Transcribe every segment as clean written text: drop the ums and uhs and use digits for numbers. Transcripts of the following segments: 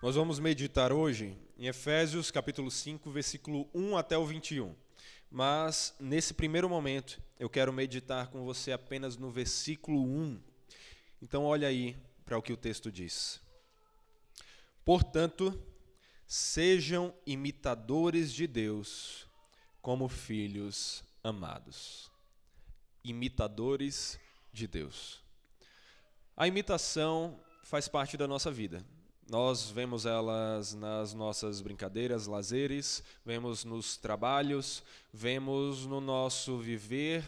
Nós vamos meditar hoje em Efésios capítulo 5, versículo 1 até o 21. Mas, nesse primeiro momento, eu quero meditar com você apenas no versículo 1. Então, olha aí para o que o texto diz. Portanto, sejam imitadores de Deus como filhos amados. Imitadores de Deus. A imitação faz parte da nossa vida. Nós vemos elas nas nossas brincadeiras, lazeres, vemos nos trabalhos, vemos no nosso viver,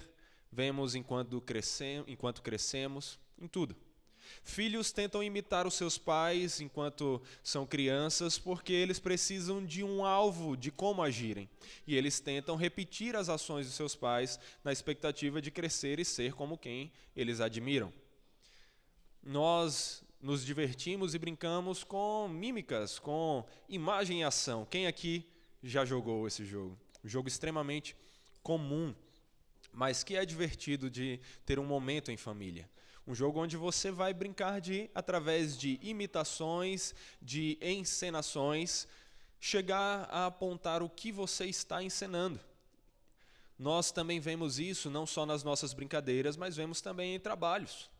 vemos enquanto crescemos, em tudo. Filhos tentam imitar os seus pais enquanto são crianças porque eles precisam de um alvo de como agirem. E eles tentam repetir as ações de seus pais na expectativa de crescer e ser como quem eles admiram. Nós nos divertimos e brincamos com mímicas, com imagem e ação. Quem aqui já jogou esse jogo? Um jogo extremamente comum, mas que é divertido de ter um momento em família. Um jogo onde você vai brincar através de imitações, de encenações, chegar a apontar o que você está encenando. Nós também vemos isso não só nas nossas brincadeiras, mas vemos também em trabalhos.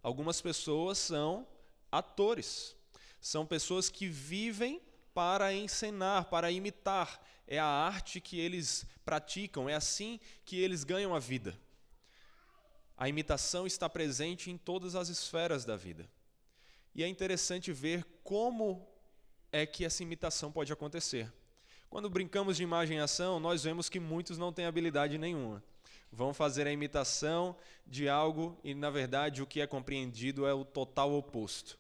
Algumas pessoas são atores, são pessoas que vivem para encenar, para imitar. É a arte que eles praticam, é assim que eles ganham a vida. A imitação está presente em todas as esferas da vida. E é interessante ver como é que essa imitação pode acontecer. Quando brincamos de imagem e ação, nós vemos que muitos não têm habilidade nenhuma. Vão fazer a imitação de algo e, na verdade, o que é compreendido é o total oposto.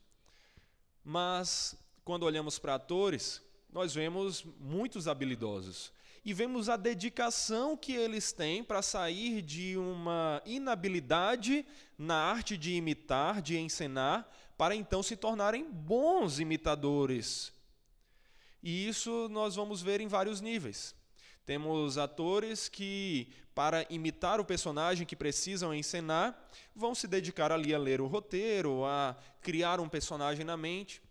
Mas, quando olhamos para atores, nós vemos muitos habilidosos e vemos a dedicação que eles têm para sair de uma inabilidade na arte de imitar, de encenar, para então se tornarem bons imitadores. E isso nós vamos ver em vários níveis. Temos atores que, para imitar o personagem que precisam encenar, vão se dedicar ali a ler o roteiro, a criar um personagem na mente.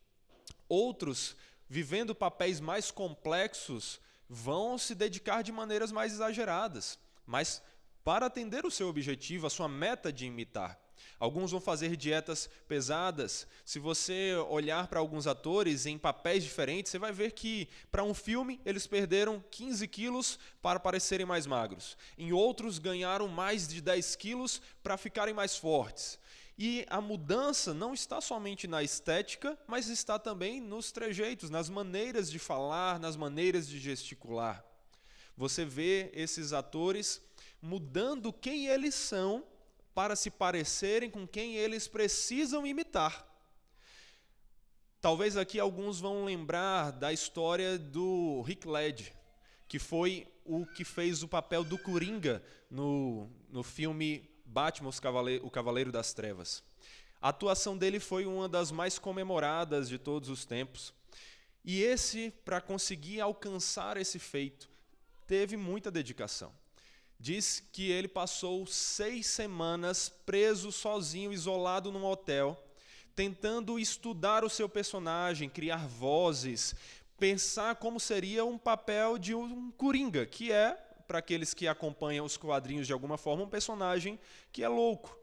Outros, vivendo papéis mais complexos, vão se dedicar de maneiras mais exageradas, mas para atender o seu objetivo, a sua meta de imitar. Alguns vão fazer dietas pesadas. Se você olhar para alguns atores em papéis diferentes, você vai ver que para um filme eles perderam 15 quilos para parecerem mais magros. Em outros ganharam mais de 10 quilos para ficarem mais fortes. E a mudança não está somente na estética, mas está também nos trejeitos, nas maneiras de falar, nas maneiras de gesticular. Você vê esses atores mudando quem eles são para se parecerem com quem eles precisam imitar. Talvez aqui alguns vão lembrar da história do Heath Ledger, que foi o que fez o papel do Coringa no filme Batman, o Cavaleiro das Trevas. A atuação dele foi uma das mais comemoradas de todos os tempos. E para conseguir alcançar esse feito, teve muita dedicação. Diz que ele passou 6 semanas preso, sozinho, isolado num hotel, tentando estudar o seu personagem, criar vozes, pensar como seria um papel de um coringa, que é, para aqueles que acompanham os quadrinhos de alguma forma, um personagem que é louco.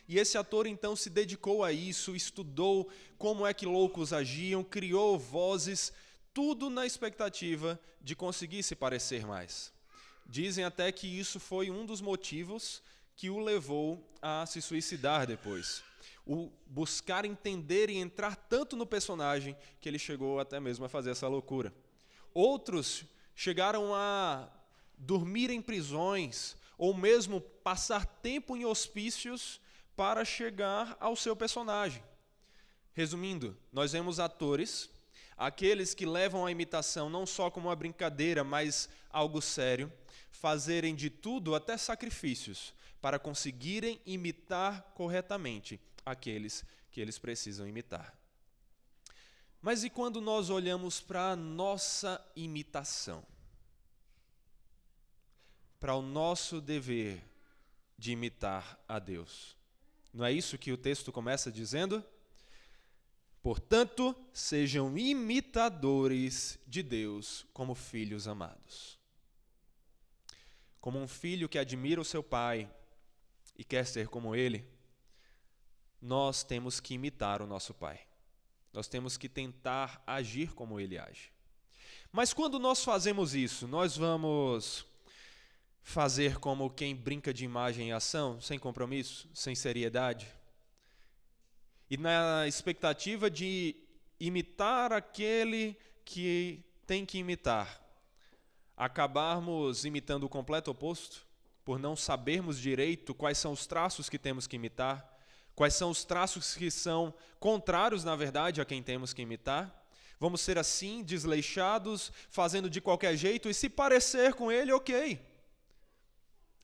E esse ator então se dedicou a isso, estudou como é que loucos agiam, criou vozes, tudo na expectativa de conseguir se parecer mais. Dizem até que isso foi um dos motivos que o levou a se suicidar depois. O buscar entender e entrar tanto no personagem que ele chegou até mesmo a fazer essa loucura. Outros chegaram a dormir em prisões ou mesmo passar tempo em hospícios para chegar ao seu personagem. Resumindo, nós vemos atores, aqueles que levam a imitação não só como uma brincadeira, mas algo sério, fazerem de tudo, até sacrifícios, para conseguirem imitar corretamente aqueles que eles precisam imitar. Mas e quando nós olhamos para a nossa imitação? Para o nosso dever de imitar a Deus. Não é isso que o texto começa dizendo? Portanto, sejam imitadores de Deus como filhos amados. Como um filho que admira o seu pai e quer ser como ele, nós temos que imitar o nosso pai. Nós temos que tentar agir como ele age. Mas quando nós fazemos isso, nós vamos fazer como quem brinca de imagem e ação, sem compromisso, sem seriedade? E na expectativa de imitar aquele que tem que imitar, acabarmos imitando o completo oposto, por não sabermos direito quais são os traços que temos que imitar, quais são os traços que são contrários, na verdade, a quem temos que imitar. Vamos ser assim, desleixados, fazendo de qualquer jeito, e se parecer com ele, ok.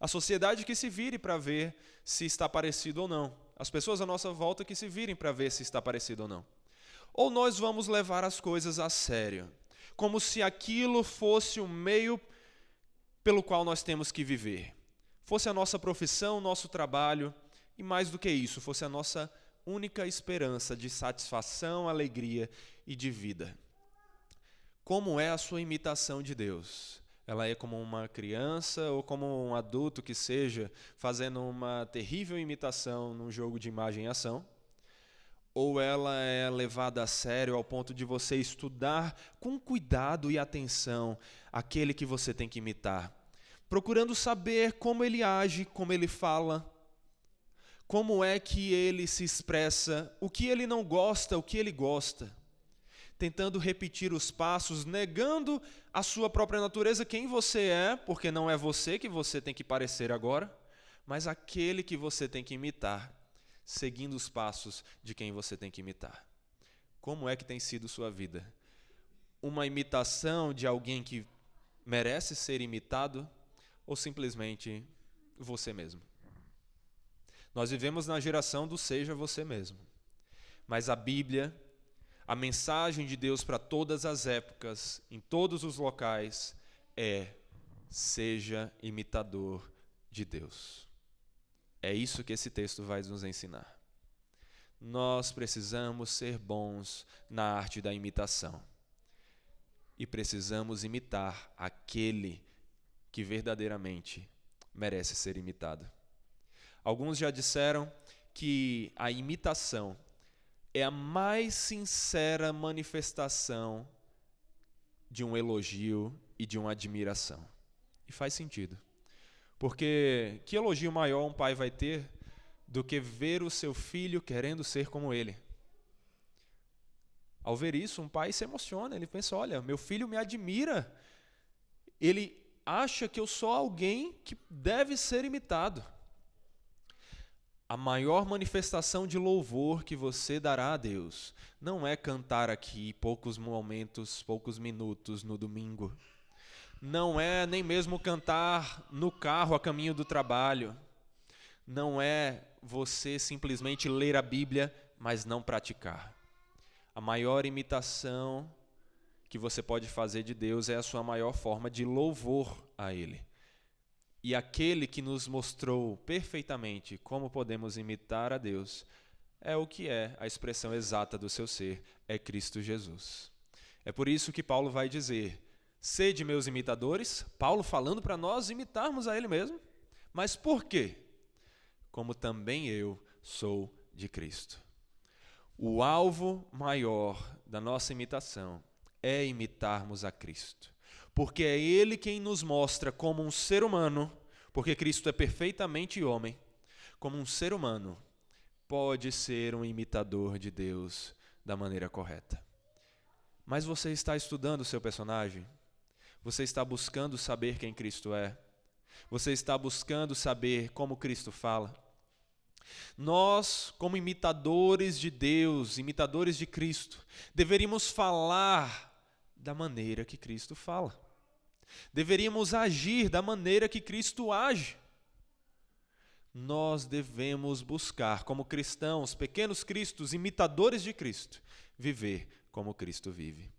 A sociedade que se vire para ver se está parecido ou não. As pessoas à nossa volta que se virem para ver se está parecido ou não. Ou nós vamos levar as coisas a sério, como se aquilo fosse o meio pelo qual nós temos que viver. Fosse a nossa profissão, nosso trabalho, e mais do que isso, fosse a nossa única esperança de satisfação, alegria e de vida. Como é a sua imitação de Deus? Ela é como uma criança ou como um adulto que seja fazendo uma terrível imitação num jogo de imagem e ação? Ou ela é levada a sério ao ponto de você estudar com cuidado e atenção aquele que você tem que imitar, procurando saber como ele age, como ele fala, como é que ele se expressa, o que ele não gosta, o que ele gosta, tentando repetir os passos, negando a sua própria natureza, quem você é, porque não é você que você tem que parecer agora, mas aquele que você tem que imitar, seguindo os passos de quem você tem que imitar. Como é que tem sido sua vida? Uma imitação de alguém que merece ser imitado ou simplesmente você mesmo? Nós vivemos na geração do seja você mesmo, mas a Bíblia, a mensagem de Deus para todas as épocas, em todos os locais, é: seja imitador de Deus. É isso que esse texto vai nos ensinar. Nós precisamos ser bons na arte da imitação. E precisamos imitar aquele que verdadeiramente merece ser imitado. Alguns já disseram que a imitação é a mais sincera manifestação de um elogio e de uma admiração. E faz sentido. Porque que elogio maior um pai vai ter do que ver o seu filho querendo ser como ele? Ao ver isso, um pai se emociona, ele pensa: olha, meu filho me admira, ele acha que eu sou alguém que deve ser imitado. A maior manifestação de louvor que você dará a Deus não é cantar aqui poucos momentos, poucos minutos no domingo. Não é nem mesmo cantar no carro a caminho do trabalho. Não é você simplesmente ler a Bíblia, mas não praticar. A maior imitação que você pode fazer de Deus é a sua maior forma de louvor a Ele. E aquele que nos mostrou perfeitamente como podemos imitar a Deus é o que é a expressão exata do seu ser, é Cristo Jesus. É por isso que Paulo vai dizer: sede meus imitadores, Paulo falando para nós imitarmos a Ele mesmo. Mas por quê? Como também eu sou de Cristo. O alvo maior da nossa imitação é imitarmos a Cristo. Porque é Ele quem nos mostra como um ser humano, porque Cristo é perfeitamente homem, como um ser humano pode ser um imitador de Deus da maneira correta. Mas você está estudando o seu personagem? Você está buscando saber quem Cristo é? Você está buscando saber como Cristo fala? Nós, como imitadores de Deus, imitadores de Cristo, deveríamos falar da maneira que Cristo fala. Deveríamos agir da maneira que Cristo age. Nós devemos buscar, como cristãos, pequenos cristos, imitadores de Cristo, viver como Cristo vive.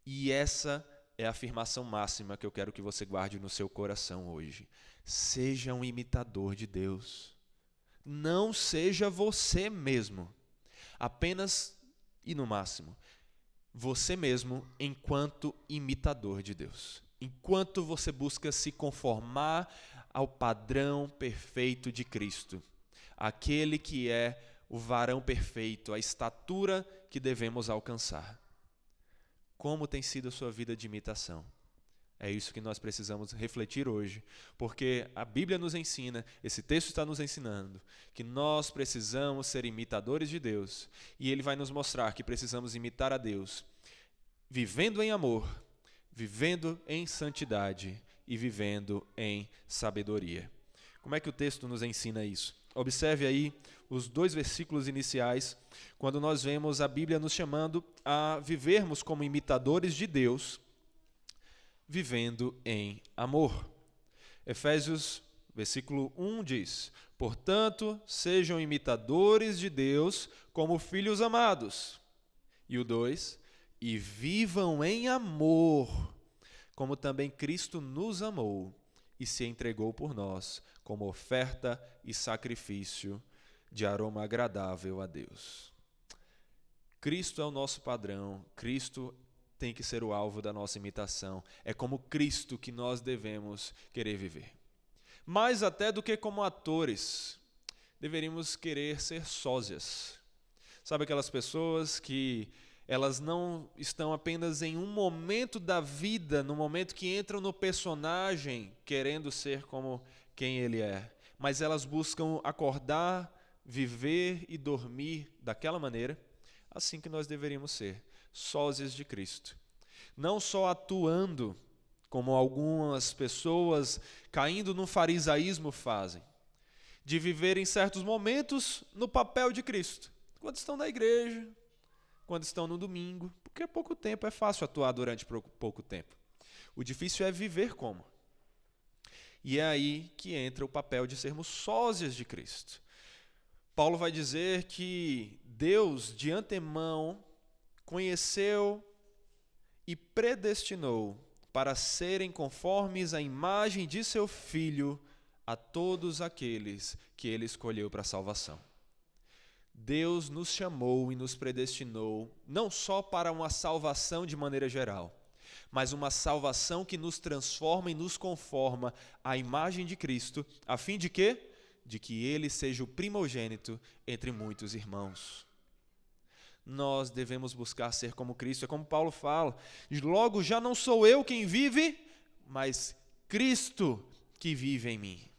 E essa é a afirmação máxima que eu quero que você guarde no seu coração hoje. Seja um imitador de Deus. Não seja você mesmo. Apenas E no máximo, você mesmo enquanto imitador de Deus. Enquanto você busca se conformar ao padrão perfeito de Cristo, aquele que é o varão perfeito, a estatura que devemos alcançar. Como tem sido a sua vida de imitação? É isso que nós precisamos refletir hoje, porque a Bíblia nos ensina, esse texto está nos ensinando, que nós precisamos ser imitadores de Deus, e Ele vai nos mostrar que precisamos imitar a Deus, vivendo em amor, vivendo em santidade e vivendo em sabedoria. Como é que o texto nos ensina isso? Observe aí os 2 versículos iniciais, quando nós vemos a Bíblia nos chamando a vivermos como imitadores de Deus, vivendo em amor. Efésios, versículo 1 diz: portanto, sejam imitadores de Deus como filhos amados. E o 2, e vivam em amor, como também Cristo nos amou e se entregou por nós, como oferta e sacrifício de aroma agradável a Deus. Cristo é o nosso padrão, Cristo tem que ser o alvo da nossa imitação. É como Cristo que nós devemos querer viver. Mais até do que como atores, deveríamos querer ser sósias. Sabe aquelas pessoas que elas não estão apenas em um momento da vida, no momento que entram no personagem, querendo ser como quem ele é, mas elas buscam acordar, viver e dormir daquela maneira, assim que nós deveríamos ser. Sósias de Cristo. Não só atuando como algumas pessoas caindo no farisaísmo fazem, de viver em certos momentos no papel de Cristo, quando estão na igreja, quando estão no domingo, porque é pouco tempo, é fácil atuar durante pouco tempo. O difícil é viver como. E é aí que entra o papel de sermos sósias de Cristo. Paulo vai dizer que Deus, de antemão, conheceu e predestinou para serem conformes à imagem de seu Filho a todos aqueles que Ele escolheu para a salvação. Deus nos chamou e nos predestinou não só para uma salvação de maneira geral, mas uma salvação que nos transforma e nos conforma à imagem de Cristo, a fim de quê? De que Ele seja o primogênito entre muitos irmãos. Nós devemos buscar ser como Cristo. É como Paulo fala, logo já não sou eu quem vive, mas Cristo que vive em mim.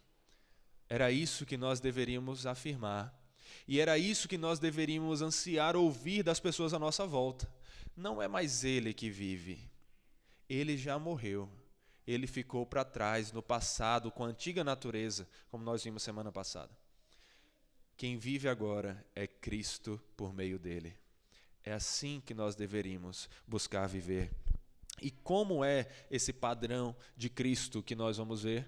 Era isso que nós deveríamos afirmar. E era isso que nós deveríamos ansiar ouvir das pessoas à nossa volta. Não é mais Ele que vive. Ele já morreu. Ele ficou para trás, no passado, com a antiga natureza, como nós vimos semana passada. Quem vive agora é Cristo por meio dele. É assim que nós deveríamos buscar viver. E como é esse padrão de Cristo que nós vamos ver?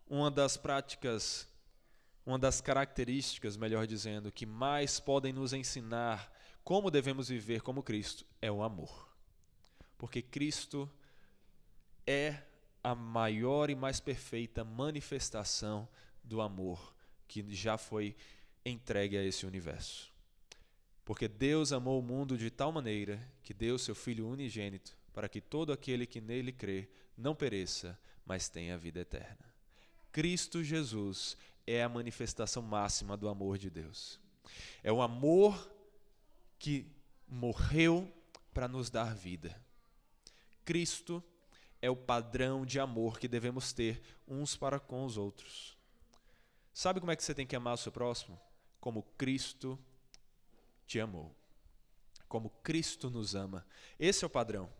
Uma das práticas, uma das características, melhor dizendo, que mais podem nos ensinar como devemos viver como Cristo é o amor. Porque Cristo é a maior e mais perfeita manifestação do amor que já foi entregue a esse universo. Porque Deus amou o mundo de tal maneira que deu seu Filho unigênito para que todo aquele que nele crê não pereça, mas tenha vida eterna. Cristo Jesus é a manifestação máxima do amor de Deus. É o amor que morreu para nos dar vida. Cristo é o padrão de amor que devemos ter uns para com os outros. Sabe como é que você tem que amar o seu próximo? Como Cristo te amou. Como Cristo nos ama. Esse é o padrão.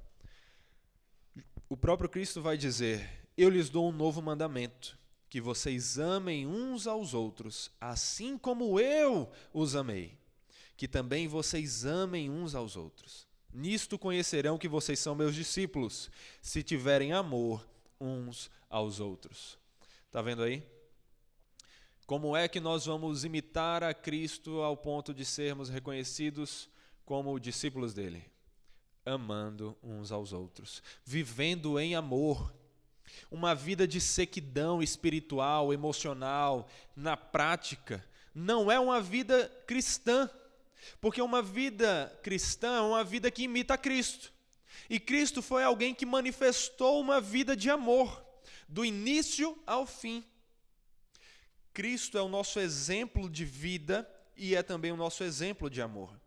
O próprio Cristo vai dizer: eu lhes dou um novo mandamento, que vocês amem uns aos outros, assim como eu os amei. Que também vocês amem uns aos outros. Nisto conhecerão que vocês são meus discípulos, se tiverem amor uns aos outros. Está vendo aí? Como é que nós vamos imitar a Cristo ao ponto de sermos reconhecidos como discípulos dele? Amando uns aos outros, vivendo em amor. Uma vida de sequidão espiritual, emocional, na prática, não é uma vida cristã. Porque uma vida cristã é uma vida que imita Cristo. E Cristo foi alguém que manifestou uma vida de amor, do início ao fim. Cristo é o nosso exemplo de vida e é também o nosso exemplo de amor.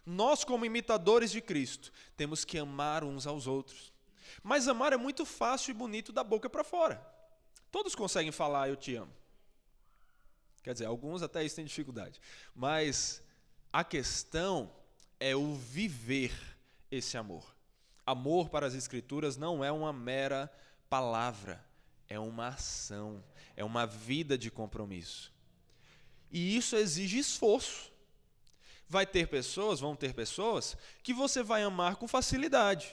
Nós, como imitadores de Cristo, temos que amar uns aos outros. Mas amar é muito fácil e bonito da boca para fora. Todos conseguem falar, eu te amo. Quer dizer, alguns até isso têm dificuldade. Mas a questão é o viver esse amor. Amor para as Escrituras não é uma mera palavra, é uma ação, é uma vida de compromisso. E isso exige esforço. Vão ter pessoas que você vai amar com facilidade.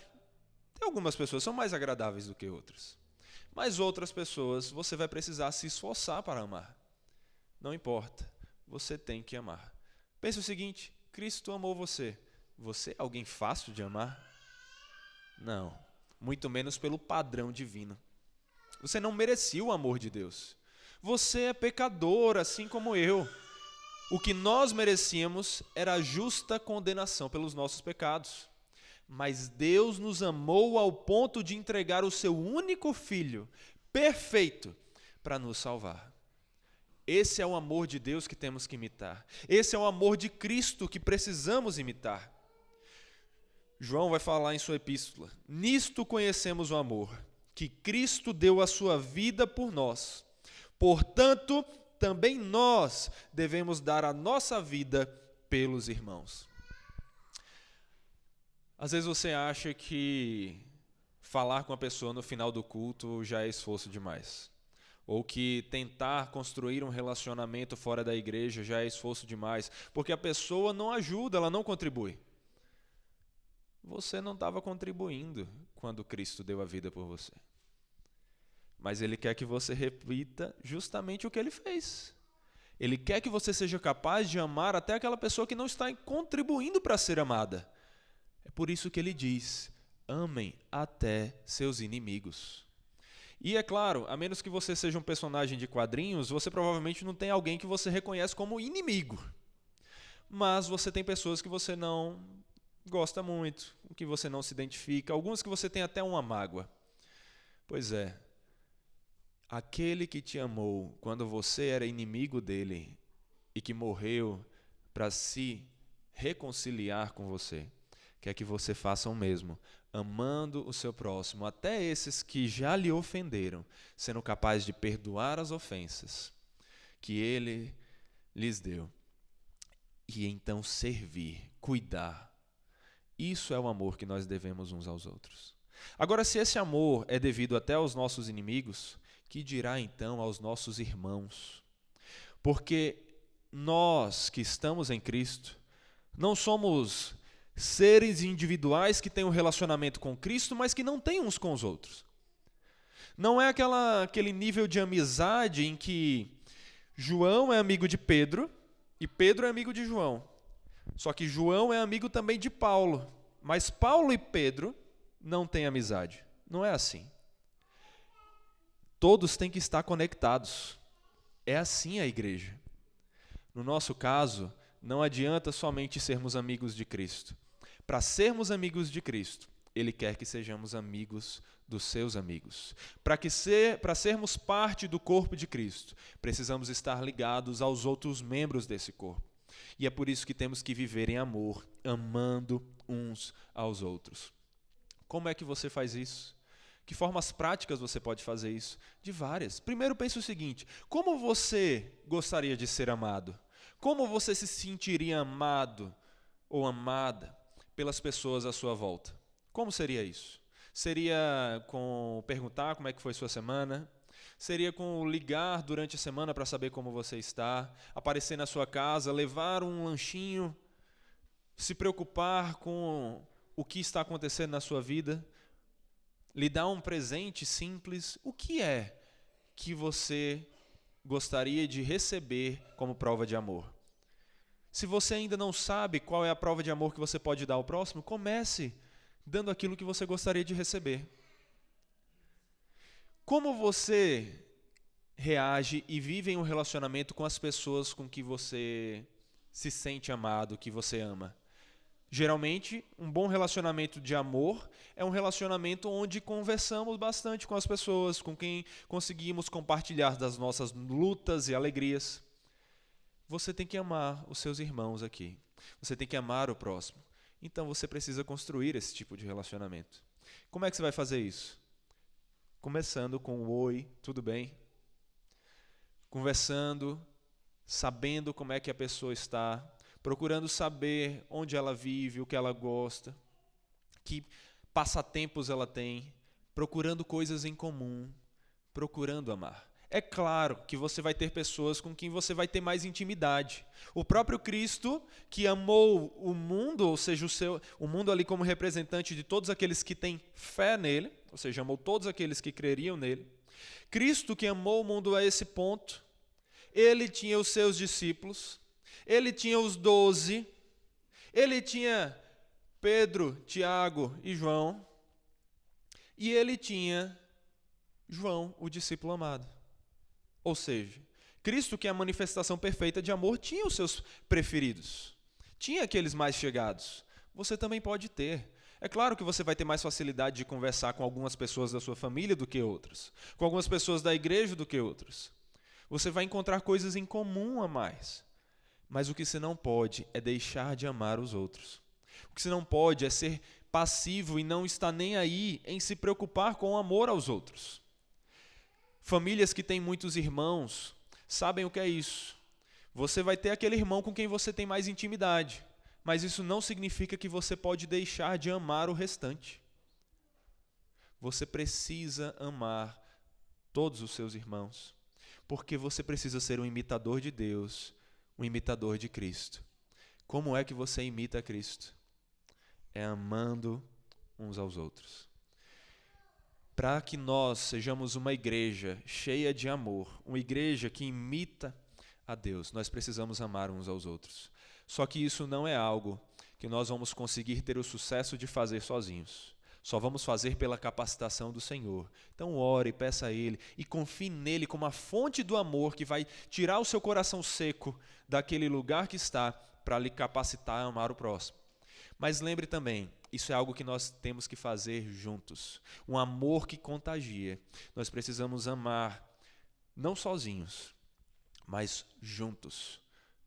Tem algumas pessoas que são mais agradáveis do que outras. Mas outras pessoas você vai precisar se esforçar para amar. Não importa, você tem que amar. Pense o seguinte, Cristo amou você. Você é alguém fácil de amar? Não, muito menos pelo padrão divino. Você não merecia o amor de Deus. Você é pecador, assim como eu. O que nós merecíamos era a justa condenação pelos nossos pecados. Mas Deus nos amou ao ponto de entregar o seu único filho, perfeito, para nos salvar. Esse é o amor de Deus que temos que imitar. Esse é o amor de Cristo que precisamos imitar. João vai falar em sua epístola: nisto conhecemos o amor, que Cristo deu a sua vida por nós. Portanto, também nós devemos dar a nossa vida pelos irmãos. Às vezes você acha que falar com a pessoa no final do culto já é esforço demais. Ou que tentar construir um relacionamento fora da igreja já é esforço demais. Porque a pessoa não ajuda, ela não contribui. Você não estava contribuindo quando Cristo deu a vida por você. Mas Ele quer que você repita justamente o que Ele fez. Ele quer que você seja capaz de amar até aquela pessoa que não está contribuindo para ser amada. É por isso que Ele diz: amem até seus inimigos. E é claro, a menos que você seja um personagem de quadrinhos, você provavelmente não tem alguém que você reconhece como inimigo. Mas você tem pessoas que você não gosta muito, com que você não se identifica, algumas que você tem até uma mágoa. Pois é, aquele que te amou quando você era inimigo dele e que morreu para se reconciliar com você, quer que você faça o mesmo, amando o seu próximo, até esses que já lhe ofenderam, sendo capaz de perdoar as ofensas que ele lhes deu. E então servir, cuidar. Isso é o amor que nós devemos uns aos outros. Agora, se esse amor é devido até aos nossos inimigos, que dirá então aos nossos irmãos? Porque nós que estamos em Cristo, não somos seres individuais que têm um relacionamento com Cristo, mas que não têm uns com os outros. Não é aquele nível de amizade em que João é amigo de Pedro e Pedro é amigo de João. Só que João é amigo também de Paulo, mas Paulo e Pedro não têm amizade. Não é assim. Todos têm que estar conectados. É assim a igreja. No nosso caso, não adianta somente sermos amigos de Cristo. Para sermos amigos de Cristo, Ele quer que sejamos amigos dos seus amigos. Para sermos parte do corpo de Cristo, precisamos estar ligados aos outros membros desse corpo. E é por isso que temos que viver em amor, amando uns aos outros. Como é que você faz isso? Que formas práticas você pode fazer isso? De várias. Primeiro, pense o seguinte: como você gostaria de ser amado? Como você se sentiria amado ou amada pelas pessoas à sua volta? Como seria isso? Seria com perguntar como é que foi sua semana? Seria com ligar durante a semana para saber como você está? Aparecer na sua casa, levar um lanchinho? Se preocupar com o que está acontecendo na sua vida? Lhe dar um presente simples? O que é que você gostaria de receber como prova de amor? Se você ainda não sabe qual é a prova de amor que você pode dar ao próximo, comece dando aquilo que você gostaria de receber. Como você reage e vive em um relacionamento com as pessoas com que você se sente amado, que você ama? Geralmente, um bom relacionamento de amor é um relacionamento onde conversamos bastante com as pessoas, com quem conseguimos compartilhar das nossas lutas e alegrias. Você tem que amar os seus irmãos aqui. Você tem que amar o próximo. Então você precisa construir esse tipo de relacionamento. Como é que você vai fazer isso? Começando com o oi, tudo bem? Conversando, sabendo como é que a pessoa está, procurando saber onde ela vive, o que ela gosta, que passatempos ela tem, procurando coisas em comum, procurando amar. É claro que você vai ter pessoas com quem você vai ter mais intimidade. O próprio Cristo, que amou o mundo, ou seja, o mundo ali como representante de todos aqueles que têm fé nele, ou seja, amou todos aqueles que creriam nele. Cristo, que amou o mundo a esse ponto, ele tinha os seus discípulos, ele tinha os 12, ele tinha Pedro, Tiago e João, e ele tinha João, o discípulo amado. Ou seja, Cristo, que é a manifestação perfeita de amor, tinha os seus preferidos, tinha aqueles mais chegados. Você também pode ter. É claro que você vai ter mais facilidade de conversar com algumas pessoas da sua família do que outras, com algumas pessoas da igreja do que outras. Você vai encontrar coisas em comum a mais. Mas o que você não pode é deixar de amar os outros. O que você não pode é ser passivo e não estar nem aí em se preocupar com o amor aos outros. Famílias que têm muitos irmãos sabem o que é isso. Você vai ter aquele irmão com quem você tem mais intimidade, mas isso não significa que você pode deixar de amar o restante. Você precisa amar todos os seus irmãos, porque você precisa ser um imitador de Deus, um imitador de Cristo. Como é que você imita Cristo? É amando uns aos outros. Para que nós sejamos uma igreja cheia de amor, uma igreja que imita a Deus, nós precisamos amar uns aos outros. Só que isso não é algo que nós vamos conseguir ter o sucesso de fazer sozinhos. Só vamos fazer pela capacitação do Senhor. Então ore, peça a Ele e confie nele como a fonte do amor que vai tirar o seu coração seco daquele lugar que está para lhe capacitar a amar o próximo. Mas lembre também, isso é algo que nós temos que fazer juntos. Um amor que contagia. Nós precisamos amar, não sozinhos, mas juntos.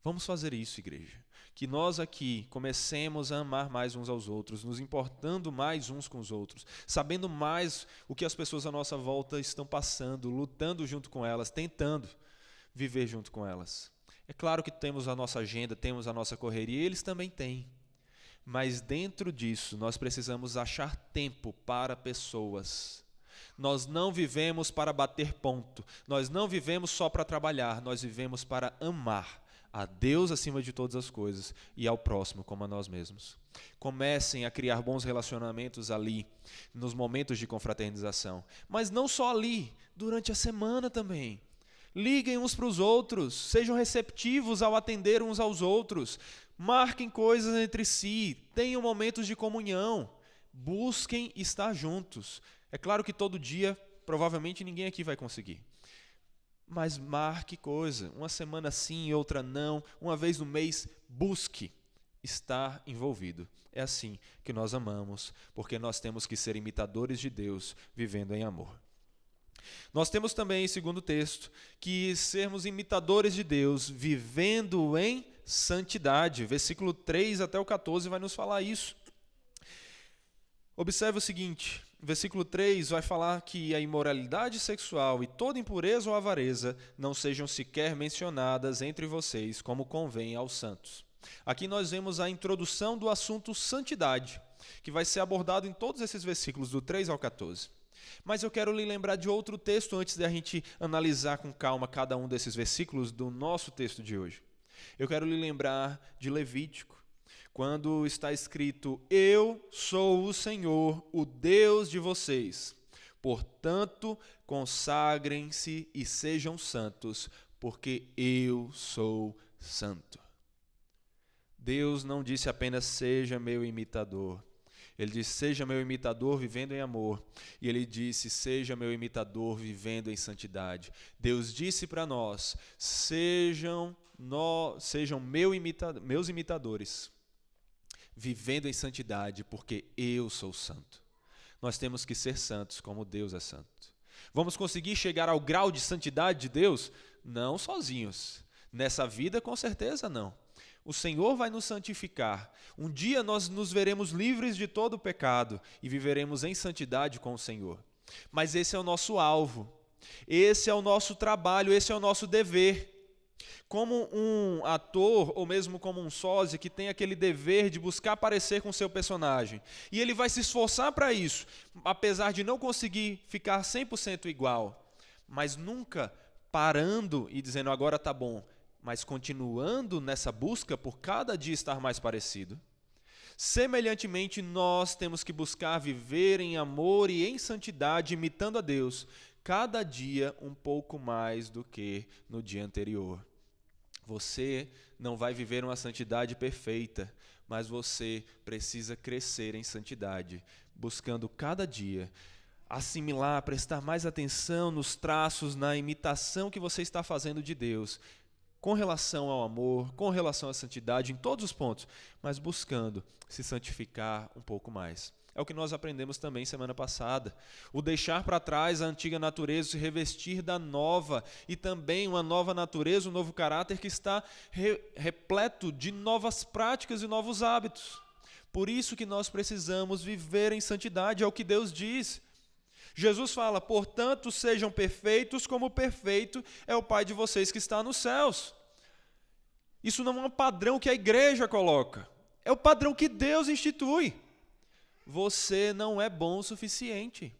Vamos fazer isso, igreja. Que nós aqui comecemos a amar mais uns aos outros, nos importando mais uns com os outros, sabendo mais o que as pessoas à nossa volta estão passando, lutando junto com elas, tentando viver junto com elas. É claro que temos a nossa agenda, temos a nossa correria, eles também têm. Mas dentro disso, nós precisamos achar tempo para pessoas. Nós não vivemos para bater ponto, nós não vivemos só para trabalhar, nós vivemos para amar a Deus acima de todas as coisas e ao próximo como a nós mesmos. Comecem a criar bons relacionamentos ali, nos momentos de confraternização. Mas não só ali, durante a semana também. Liguem uns para os outros, sejam receptivos ao atender uns aos outros. Marquem coisas entre si, tenham momentos de comunhão. Busquem estar juntos. É claro que todo dia, provavelmente ninguém aqui vai conseguir. Mas marque coisa, uma semana sim, outra não, uma vez no mês, busque estar envolvido. É assim que nós amamos, porque nós temos que ser imitadores de Deus, vivendo em amor. Nós temos também, segundo o texto, que sermos imitadores de Deus, vivendo em santidade. Versículo 3 até o 14 vai nos falar isso. Observe o seguinte, versículo 3 vai falar que a imoralidade sexual e toda impureza ou avareza não sejam sequer mencionadas entre vocês, como convém aos santos. Aqui nós vemos a introdução do assunto santidade, que vai ser abordado em todos esses versículos, do 3 ao 14. Mas eu quero lhe lembrar de outro texto antes de a gente analisar com calma cada um desses versículos do nosso texto de hoje. Eu quero lhe lembrar de Levítico, quando está escrito: Eu sou o Senhor, o Deus de vocês. Portanto, consagrem-se e sejam santos, porque eu sou santo. Deus não disse apenas seja meu imitador. Ele disse, seja meu imitador vivendo em amor. E ele disse, seja meu imitador vivendo em santidade. Deus disse para nós, sejam meus imitadores, vivendo em santidade, porque eu sou santo. Nós temos que ser santos como Deus é santo. Vamos conseguir chegar ao grau de santidade de Deus? Não sozinhos. Nessa vida, com certeza não. O Senhor vai nos santificar. Um dia nós nos veremos livres de todo o pecado e viveremos em santidade com o Senhor. Mas esse é o nosso alvo. Esse é o nosso trabalho, esse é o nosso dever. Como um ator ou mesmo como um sósia que tem aquele dever de buscar parecer com seu personagem. E ele vai se esforçar para isso, apesar de não conseguir ficar 100% igual, mas nunca parando e dizendo agora tá bom, mas continuando nessa busca por cada dia estar mais parecido. Semelhantemente, nós temos que buscar viver em amor e em santidade, imitando a Deus, cada dia um pouco mais do que no dia anterior. Você não vai viver uma santidade perfeita, mas você precisa crescer em santidade, buscando cada dia assimilar, prestar mais atenção nos traços, na imitação que você está fazendo de Deus, com relação ao amor, com relação à santidade, em todos os pontos, mas buscando se santificar um pouco mais. É o que nós aprendemos também semana passada. O deixar para trás a antiga natureza, se revestir da nova, e também uma nova natureza, um novo caráter que está repleto de novas práticas e novos hábitos. Por isso que nós precisamos viver em santidade, é o que Deus diz. Jesus fala, portanto, sejam perfeitos como perfeito é o Pai de vocês que está nos céus. Isso não é um padrão que a igreja coloca, é o padrão que Deus institui. Você não é bom o suficiente.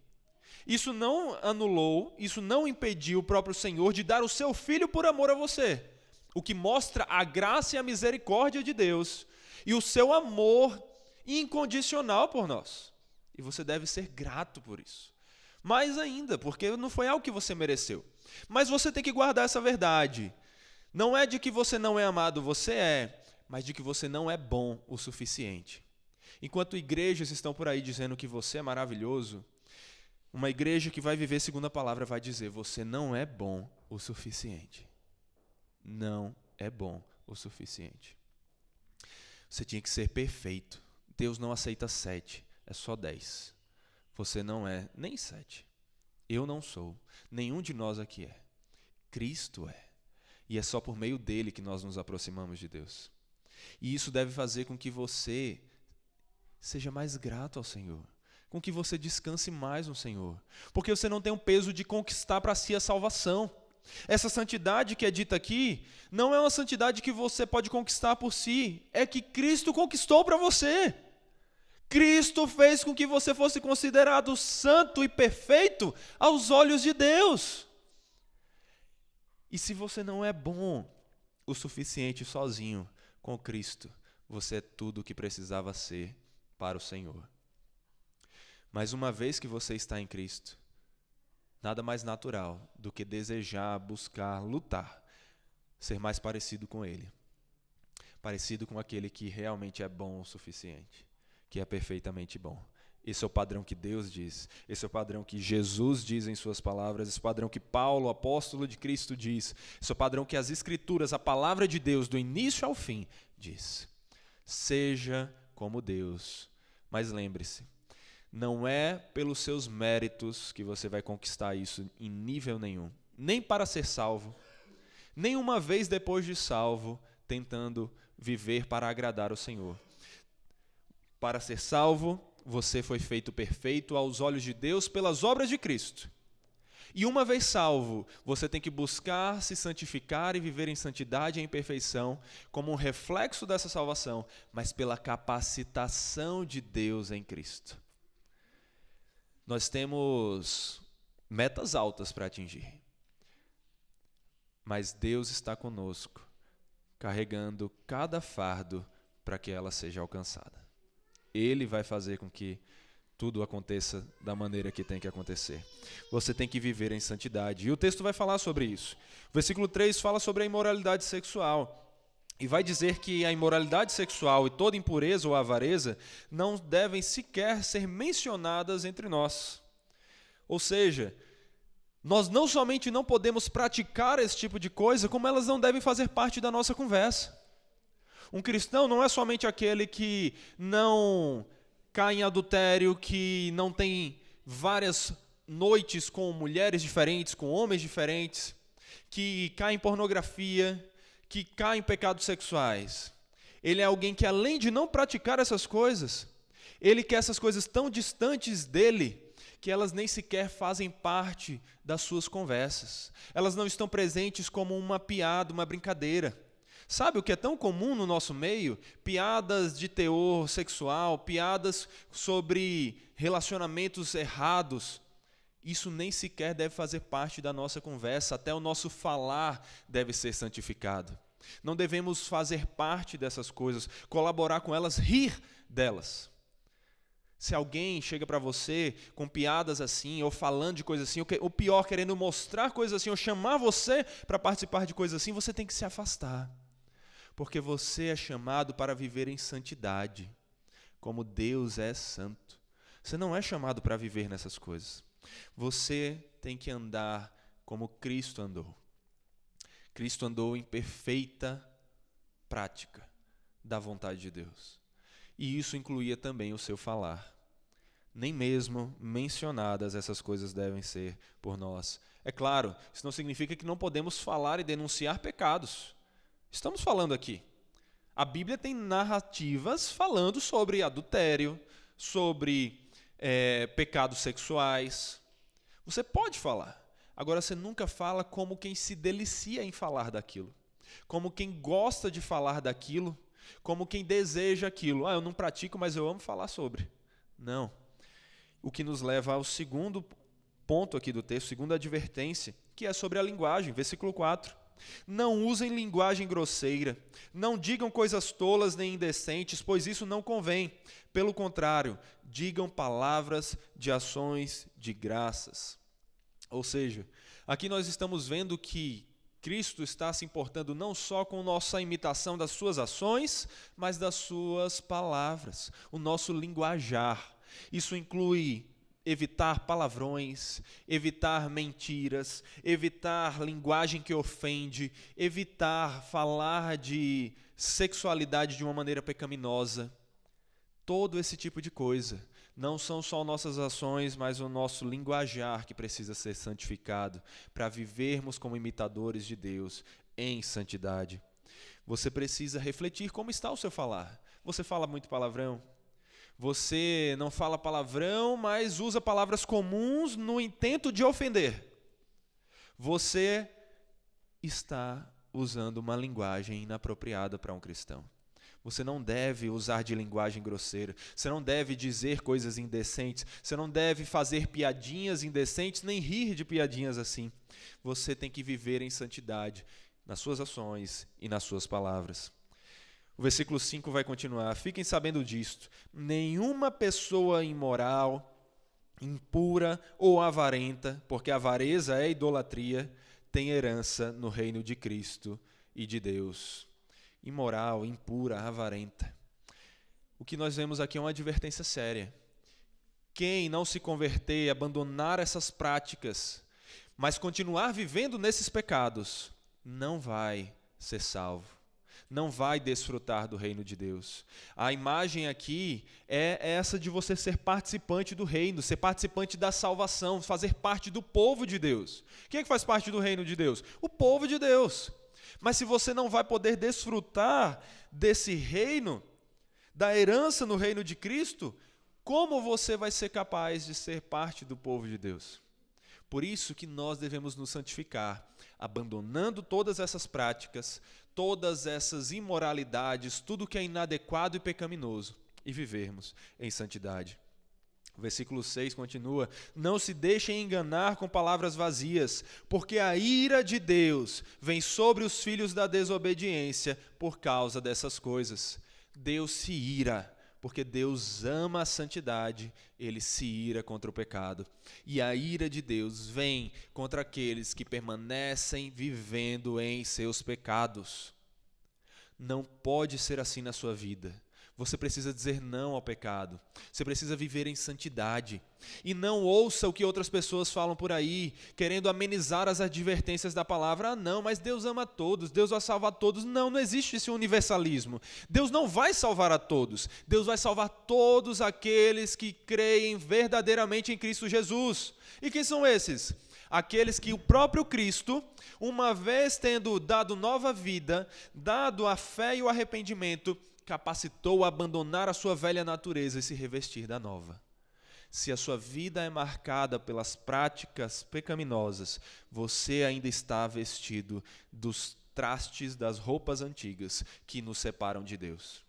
Isso não anulou, isso não impediu o próprio Senhor de dar o seu Filho por amor a você. O que mostra a graça e a misericórdia de Deus e o seu amor incondicional por nós. E você deve ser grato por isso. Mais ainda, porque não foi algo que você mereceu. Mas você tem que guardar essa verdade. Não é de que você não é amado, você é, mas de que você não é bom o suficiente. Enquanto igrejas estão por aí dizendo que você é maravilhoso, uma igreja que vai viver segundo a palavra vai dizer, você não é bom o suficiente. Não é bom o suficiente. Você tinha que ser perfeito. Deus não aceita 7, é só 10. Você não é nem 7. Eu não sou. Nenhum de nós aqui é. Cristo é. E é só por meio dele que nós nos aproximamos de Deus. E isso deve fazer com que você seja mais grato ao Senhor, com que você descanse mais no Senhor, porque você não tem o peso de conquistar para si a salvação. Essa santidade que é dita aqui, não é uma santidade que você pode conquistar por si, é que Cristo conquistou para você. Cristo fez com que você fosse considerado santo e perfeito aos olhos de Deus. E se você não é bom o suficiente sozinho com Cristo, você é tudo o que precisava ser para o Senhor. Mas uma vez que você está em Cristo, nada mais natural do que desejar, buscar, lutar, ser mais parecido com Ele. Parecido com aquele que realmente é bom o suficiente, que é perfeitamente bom. Esse é o padrão que Deus diz, esse é o padrão que Jesus diz em suas palavras, esse é o padrão que Paulo, apóstolo de Cristo, diz, esse é o padrão que as Escrituras, a palavra de Deus, do início ao fim, diz. Seja como Deus. Mas lembre-se, não é pelos seus méritos que você vai conquistar isso em nível nenhum. Nem para ser salvo, nem uma vez depois de salvo, tentando viver para agradar o Senhor. Para ser salvo, você foi feito perfeito aos olhos de Deus pelas obras de Cristo. E uma vez salvo, você tem que buscar se santificar e viver em santidade e em perfeição, como um reflexo dessa salvação, mas pela capacitação de Deus em Cristo. Nós temos metas altas para atingir, mas Deus está conosco, carregando cada fardo para que ela seja alcançada. Ele vai fazer com que tudo aconteça da maneira que tem que acontecer. Você tem que viver em santidade. E o texto vai falar sobre isso. O versículo 3 fala sobre a imoralidade sexual. E vai dizer que a imoralidade sexual e toda impureza ou avareza não devem sequer ser mencionadas entre nós. Ou seja, nós não somente não podemos praticar esse tipo de coisa, como elas não devem fazer parte da nossa conversa. Um cristão não é somente aquele que não cai em adultério, que não tem várias noites com mulheres diferentes, com homens diferentes, que cai em pornografia, que cai em pecados sexuais. Ele é alguém que, além de não praticar essas coisas, ele quer essas coisas tão distantes dele, que elas nem sequer fazem parte das suas conversas. Elas não estão presentes como uma piada, uma brincadeira. Sabe o que é tão comum no nosso meio? Piadas de teor sexual, piadas sobre relacionamentos errados. Isso nem sequer deve fazer parte da nossa conversa, até o nosso falar deve ser santificado. Não devemos fazer parte dessas coisas, colaborar com elas, rir delas. Se alguém chega para você com piadas assim, ou falando de coisas assim, ou pior, querendo mostrar coisas assim, ou chamar você para participar de coisas assim, você tem que se afastar. Porque você é chamado para viver em santidade, como Deus é santo. Você não é chamado para viver nessas coisas. Você tem que andar como Cristo andou. Cristo andou em perfeita prática da vontade de Deus. E isso incluía também o seu falar. Nem mesmo mencionadas essas coisas devem ser por nós. É claro, isso não significa que não podemos falar e denunciar pecados. Estamos falando aqui. A Bíblia tem narrativas falando sobre adultério, sobre pecados sexuais. Você pode falar. Agora, você nunca fala como quem se delicia em falar daquilo. Como quem gosta de falar daquilo. Como quem deseja aquilo. Eu não pratico, mas eu amo falar sobre. Não. O que nos leva ao segundo ponto aqui do texto, segunda advertência, que é sobre a linguagem, versículo 4. Não usem linguagem grosseira, não digam coisas tolas nem indecentes, pois isso não convém. Pelo contrário, digam palavras de ações de graças. Ou seja, aqui nós estamos vendo que Cristo está se importando não só com nossa imitação das suas ações, mas das suas palavras, o nosso linguajar. Isso inclui evitar palavrões, evitar mentiras, evitar linguagem que ofende, evitar falar de sexualidade de uma maneira pecaminosa. Todo esse tipo de coisa. Não são só nossas ações, mas o nosso linguajar que precisa ser santificado para vivermos como imitadores de Deus em santidade. Você precisa refletir como está o seu falar. Você fala muito palavrão? Você não fala palavrão, mas usa palavras comuns no intento de ofender. Você está usando uma linguagem inapropriada para um cristão. Você não deve usar de linguagem grosseira. Você não deve dizer coisas indecentes. Você não deve fazer piadinhas indecentes, nem rir de piadinhas assim. Você tem que viver em santidade nas suas ações e nas suas palavras. O versículo 5 vai continuar. Fiquem sabendo disto. Nenhuma pessoa imoral, impura ou avarenta, porque a avareza é idolatria, tem herança no reino de Cristo e de Deus. Imoral, impura, avarenta. O que nós vemos aqui é uma advertência séria. Quem não se converter, abandonar essas práticas, mas continuar vivendo nesses pecados, não vai ser salvo. Não vai desfrutar do reino de Deus. A imagem aqui é essa de você ser participante do reino, ser participante da salvação, fazer parte do povo de Deus. Quem é que faz parte do reino de Deus? O povo de Deus. Mas se você não vai poder desfrutar desse reino, da herança no reino de Cristo, como você vai ser capaz de ser parte do povo de Deus? Por isso que nós devemos nos santificar, abandonando todas essas práticas, todas essas imoralidades, tudo que é inadequado e pecaminoso, e vivermos em santidade. O versículo 6 continua: não se deixem enganar com palavras vazias, porque a ira de Deus vem sobre os filhos da desobediência por causa dessas coisas. Deus se ira, porque Deus ama a santidade, Ele se ira contra o pecado. E a ira de Deus vem contra aqueles que permanecem vivendo em seus pecados. Não pode ser assim na sua vida. Você precisa dizer não ao pecado. Você precisa viver em santidade. E não ouça o que outras pessoas falam por aí, querendo amenizar as advertências da palavra. Ah, não, mas Deus ama todos, Deus vai salvar todos. Não, não existe esse universalismo. Deus não vai salvar a todos. Deus vai salvar todos aqueles que creem verdadeiramente em Cristo Jesus. E quem são esses? Aqueles que o próprio Cristo, uma vez tendo dado nova vida, dado a fé e o arrependimento, capacitou a abandonar a sua velha natureza e se revestir da nova. Se a sua vida é marcada pelas práticas pecaminosas, você ainda está vestido dos trastes das roupas antigas que nos separam de Deus.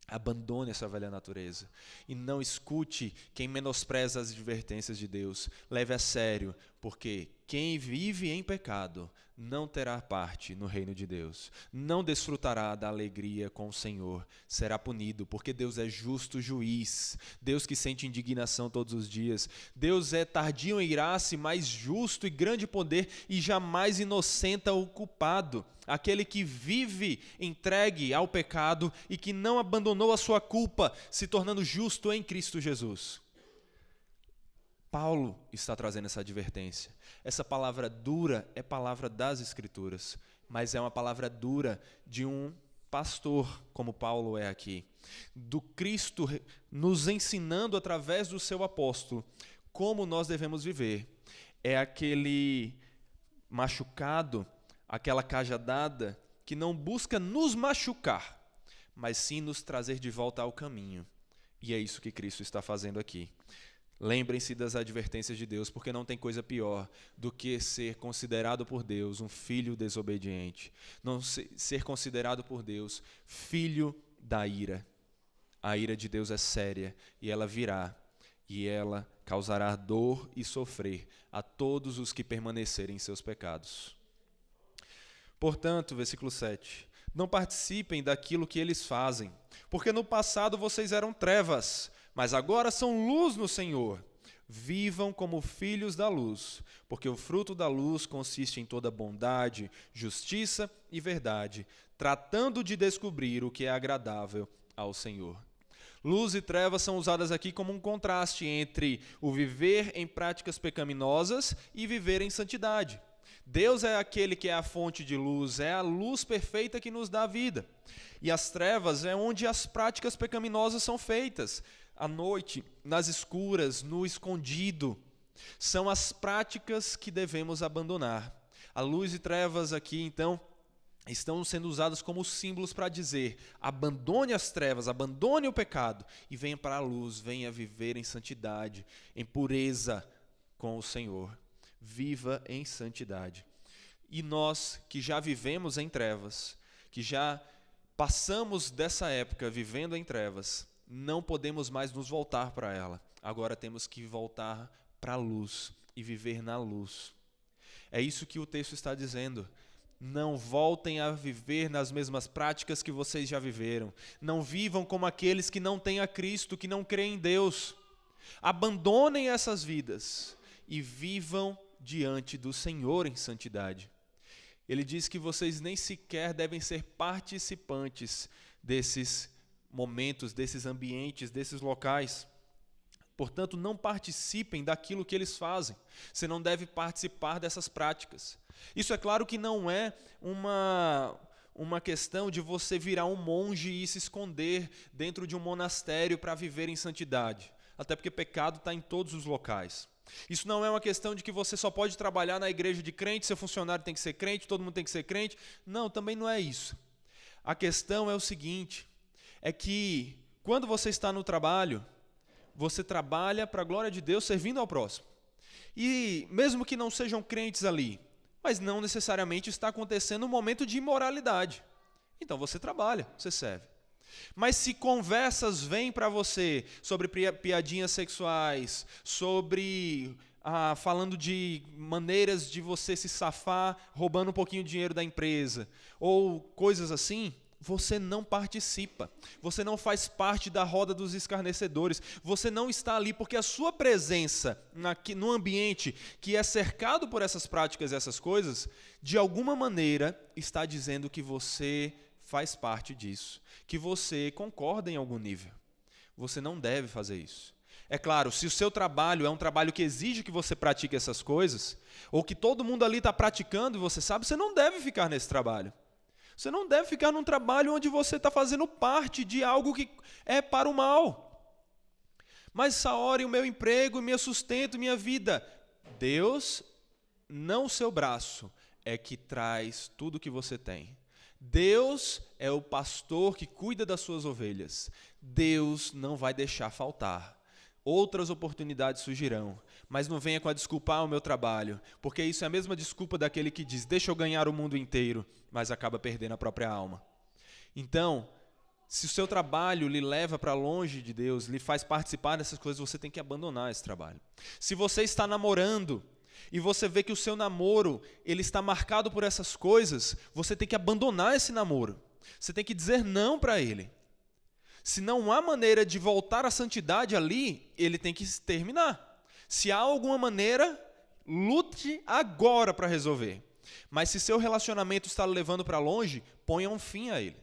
Abandone essa velha natureza e não escute quem menospreza as advertências de Deus. Leve a sério, porque quem vive em pecado não terá parte no reino de Deus. Não desfrutará da alegria com o Senhor. Será punido, porque Deus é justo juiz. Deus que sente indignação todos os dias. Deus é tardio em graça, mas justo e grande poder e jamais inocenta o culpado. Aquele que vive entregue ao pecado e que não abandonou a sua culpa, se tornando justo em Cristo Jesus. Paulo está trazendo essa advertência. Essa palavra dura é palavra das Escrituras, mas é uma palavra dura de um pastor, como Paulo é aqui. Do Cristo nos ensinando através do seu apóstolo como nós devemos viver. É aquele machucado, aquela cajadada que não busca nos machucar, mas sim nos trazer de volta ao caminho. E é isso que Cristo está fazendo aqui. Lembrem-se das advertências de Deus, porque não tem coisa pior do que ser considerado por Deus um filho desobediente. Não ser considerado por Deus filho da ira. A ira de Deus é séria e ela virá. E ela causará dor e sofrer a todos os que permanecerem em seus pecados. Portanto, versículo 7. Não participem daquilo que eles fazem, porque no passado vocês eram trevas, mas agora são luz no Senhor. Vivam como filhos da luz, porque o fruto da luz consiste em toda bondade, justiça e verdade, tratando de descobrir o que é agradável ao Senhor. Luz e trevas são usadas aqui como um contraste entre o viver em práticas pecaminosas e viver em santidade. Deus é aquele que é a fonte de luz, é a luz perfeita que nos dá a vida. E as trevas é onde as práticas pecaminosas são feitas. À noite, nas escuras, no escondido. São as práticas que devemos abandonar. A luz e trevas aqui, então, estão sendo usadas como símbolos para dizer: abandone as trevas, abandone o pecado e venha para a luz, venha viver em santidade, em pureza com o Senhor. Viva em santidade. E nós que já vivemos em trevas, que já passamos dessa época vivendo em trevas, não podemos mais nos voltar para ela. Agora temos que voltar para a luz e viver na luz. É isso que o texto está dizendo. Não voltem a viver nas mesmas práticas que vocês já viveram. Não vivam como aqueles que não têm a Cristo, que não creem em Deus. Abandonem essas vidas e vivam diante do Senhor em santidade. Ele diz que vocês nem sequer devem ser participantes desses momentos, desses ambientes, desses locais. Portanto, não participem daquilo que eles fazem. Você não deve participar dessas práticas. Isso é claro que não é uma questão de você virar um monge e se esconder dentro de um monastério para viver em santidade. Até porque pecado está em todos os locais. Isso não é uma questão de que você só pode trabalhar na igreja de crente, seu funcionário tem que ser crente, todo mundo tem que ser crente. Não, também não é isso. A questão é o seguinte, é que quando você está no trabalho, você trabalha para a glória de Deus servindo ao próximo. E mesmo que não sejam crentes ali, mas não necessariamente está acontecendo um momento de imoralidade. Então você trabalha, você serve. Mas se conversas vêm para você sobre piadinhas sexuais, sobre falando de maneiras de você se safar, roubando um pouquinho de dinheiro da empresa, ou coisas assim, você não participa, você não faz parte da roda dos escarnecedores, você não está ali porque a sua presença no ambiente que é cercado por essas práticas e essas coisas, de alguma maneira está dizendo que você faz parte disso, que você concorda em algum nível. Você não deve fazer isso. É claro, se o seu trabalho é um trabalho que exige que você pratique essas coisas, ou que todo mundo ali está praticando e você sabe, você não deve ficar nesse trabalho. Você não deve ficar num trabalho onde você está fazendo parte de algo que é para o mal. Mas essa hora, o meu emprego, meu sustento, minha vida. Deus, não o seu braço, é que traz tudo o que você tem. Deus é o pastor que cuida das suas ovelhas. Deus não vai deixar faltar. Outras oportunidades surgirão, mas não venha com a desculpa o meu trabalho, porque isso é a mesma desculpa daquele que diz, deixa eu ganhar o mundo inteiro, mas acaba perdendo a própria alma. Então, se o seu trabalho lhe leva para longe de Deus, lhe faz participar dessas coisas, você tem que abandonar esse trabalho. Se você está namorando e você vê que o seu namoro ele está marcado por essas coisas, você tem que abandonar esse namoro. Você tem que dizer não para ele. Se não há maneira de voltar à santidade ali, ele tem que terminar. Se há alguma maneira, lute agora para resolver. Mas se seu relacionamento está levando para longe, ponha um fim a ele.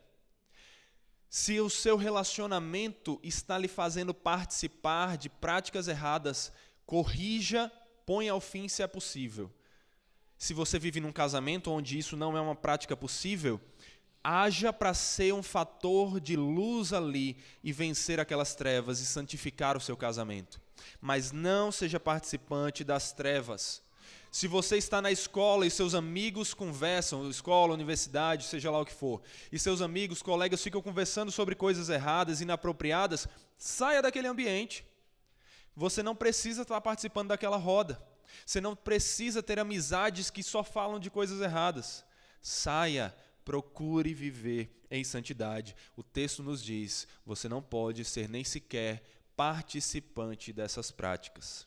Se o seu relacionamento está lhe fazendo participar de práticas erradas, corrija, ponha ao fim se é possível. Se você vive num casamento onde isso não é uma prática possível, haja para ser um fator de luz ali e vencer aquelas trevas e santificar o seu casamento. Mas não seja participante das trevas. Se você está na escola e seus amigos conversam, escola, universidade, seja lá o que for, e seus amigos, colegas ficam conversando sobre coisas erradas, inapropriadas, saia daquele ambiente. Você não precisa estar participando daquela roda. Você não precisa ter amizades que só falam de coisas erradas. Saia. Procure viver em santidade. O texto nos diz, você não pode ser nem sequer participante dessas práticas.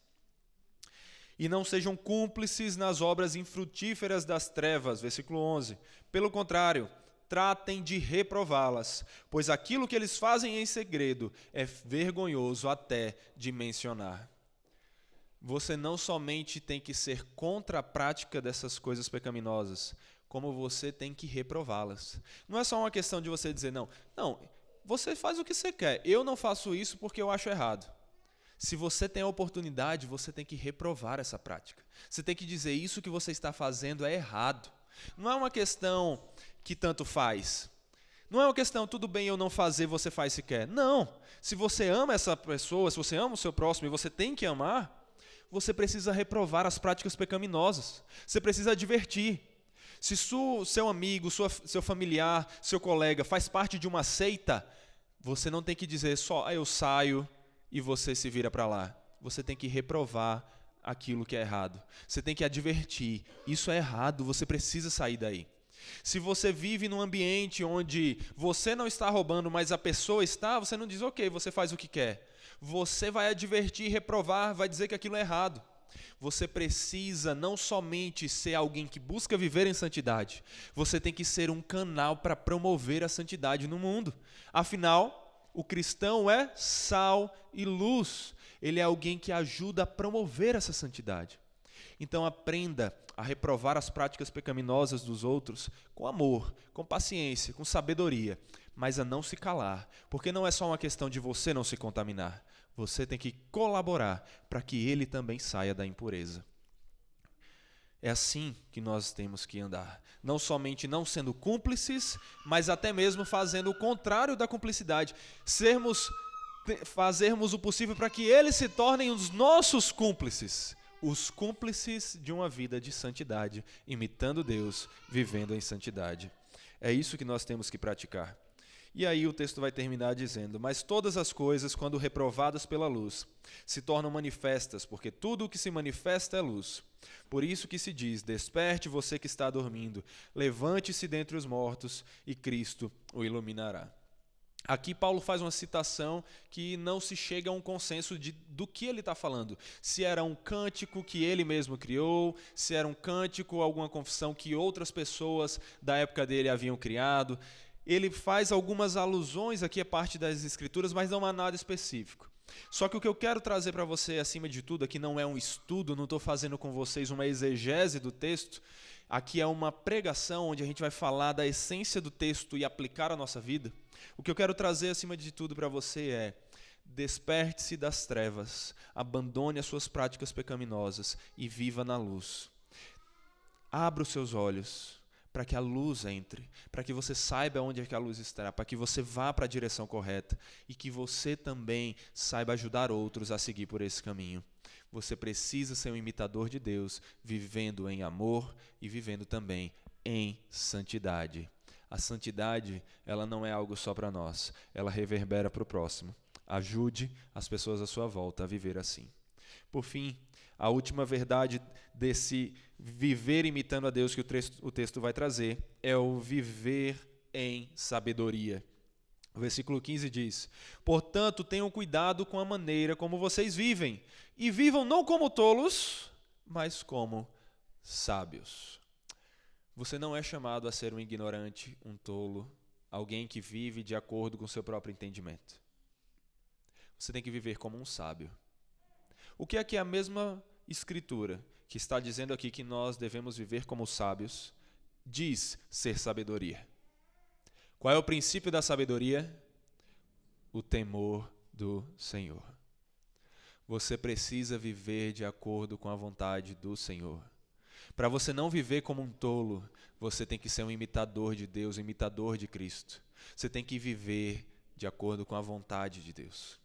E não sejam cúmplices nas obras infrutíferas das trevas, versículo 11. Pelo contrário, tratem de reprová-las, pois aquilo que eles fazem em segredo é vergonhoso até de mencionar. Você não somente tem que ser contra a prática dessas coisas pecaminosas, como você tem que reprová-las. Não é só uma questão de você dizer, não, você faz o que você quer, eu não faço isso porque eu acho errado. Se você tem a oportunidade, você tem que reprovar essa prática. Você tem que dizer, isso que você está fazendo é errado. Não é uma questão que tanto faz. Não é uma questão, tudo bem eu não fazer, você faz se quer. Não. Se você ama essa pessoa, se você ama o seu próximo e você tem que amar, você precisa reprovar as práticas pecaminosas. Você precisa advertir. Se seu amigo, seu familiar, seu colega faz parte de uma seita, você não tem que dizer só, eu saio e você se vira para lá. Você tem que reprovar aquilo que é errado. Você tem que advertir, isso é errado, você precisa sair daí. Se você vive num ambiente onde você não está roubando, mas a pessoa está, você não diz, ok, você faz o que quer. Você vai advertir, reprovar, vai dizer que aquilo é errado. Você precisa não somente ser alguém que busca viver em santidade, você tem que ser um canal para promover a santidade no mundo. Afinal, o cristão é sal e luz. Ele é alguém que ajuda a promover essa santidade. Então aprenda a reprovar as práticas pecaminosas dos outros com amor, com paciência, com sabedoria, mas a não se calar, porque não é só uma questão de você não se contaminar. Você tem que colaborar para que ele também saia da impureza. É assim que nós temos que andar. Não somente não sendo cúmplices, mas até mesmo fazendo o contrário da cumplicidade. Fazermos o possível para que eles se tornem os nossos cúmplices. Os cúmplices de uma vida de santidade, imitando Deus, vivendo em santidade. É isso que nós temos que praticar. E aí o texto vai terminar dizendo, mas todas as coisas, quando reprovadas pela luz, se tornam manifestas, porque tudo o que se manifesta é luz. Por isso que se diz, desperte você que está dormindo, levante-se dentre os mortos e Cristo o iluminará. Aqui Paulo faz uma citação que não se chega a um consenso do que ele está falando. Se era um cântico que ele mesmo criou, se era um cântico, alguma confissão que outras pessoas da época dele haviam criado. Ele faz algumas alusões aqui a parte das Escrituras, mas não há nada específico. Só que o que eu quero trazer para você, acima de tudo, aqui não é um estudo, não estou fazendo com vocês uma exegese do texto, aqui é uma pregação onde a gente vai falar da essência do texto e aplicar a nossa vida, o que eu quero trazer acima de tudo para você é: desperte-se das trevas, abandone as suas práticas pecaminosas e viva na luz. Abra os seus olhos para que a luz entre, para que você saiba onde é que a luz está, para que você vá para a direção correta e que você também saiba ajudar outros a seguir por esse caminho. Você precisa ser um imitador de Deus, vivendo em amor e vivendo também em santidade. A santidade, ela não é algo só para nós, ela reverbera para o próximo. Ajude as pessoas à sua volta a viver assim. Por fim, a última verdade desse viver imitando a Deus que o texto vai trazer é o viver em sabedoria. O versículo 15 diz: portanto, tenham cuidado com a maneira como vocês vivem, e vivam não como tolos, mas como sábios. Você não é chamado a ser um ignorante, um tolo, alguém que vive de acordo com o seu próprio entendimento. Você tem que viver como um sábio. O que é que a mesma Escritura, que está dizendo aqui que nós devemos viver como sábios, diz ser sabedoria? Qual é o princípio da sabedoria? O temor do Senhor. Você precisa viver de acordo com a vontade do Senhor. Para você não viver como um tolo, você tem que ser um imitador de Deus, um imitador de Cristo. Você tem que viver de acordo com a vontade de Deus.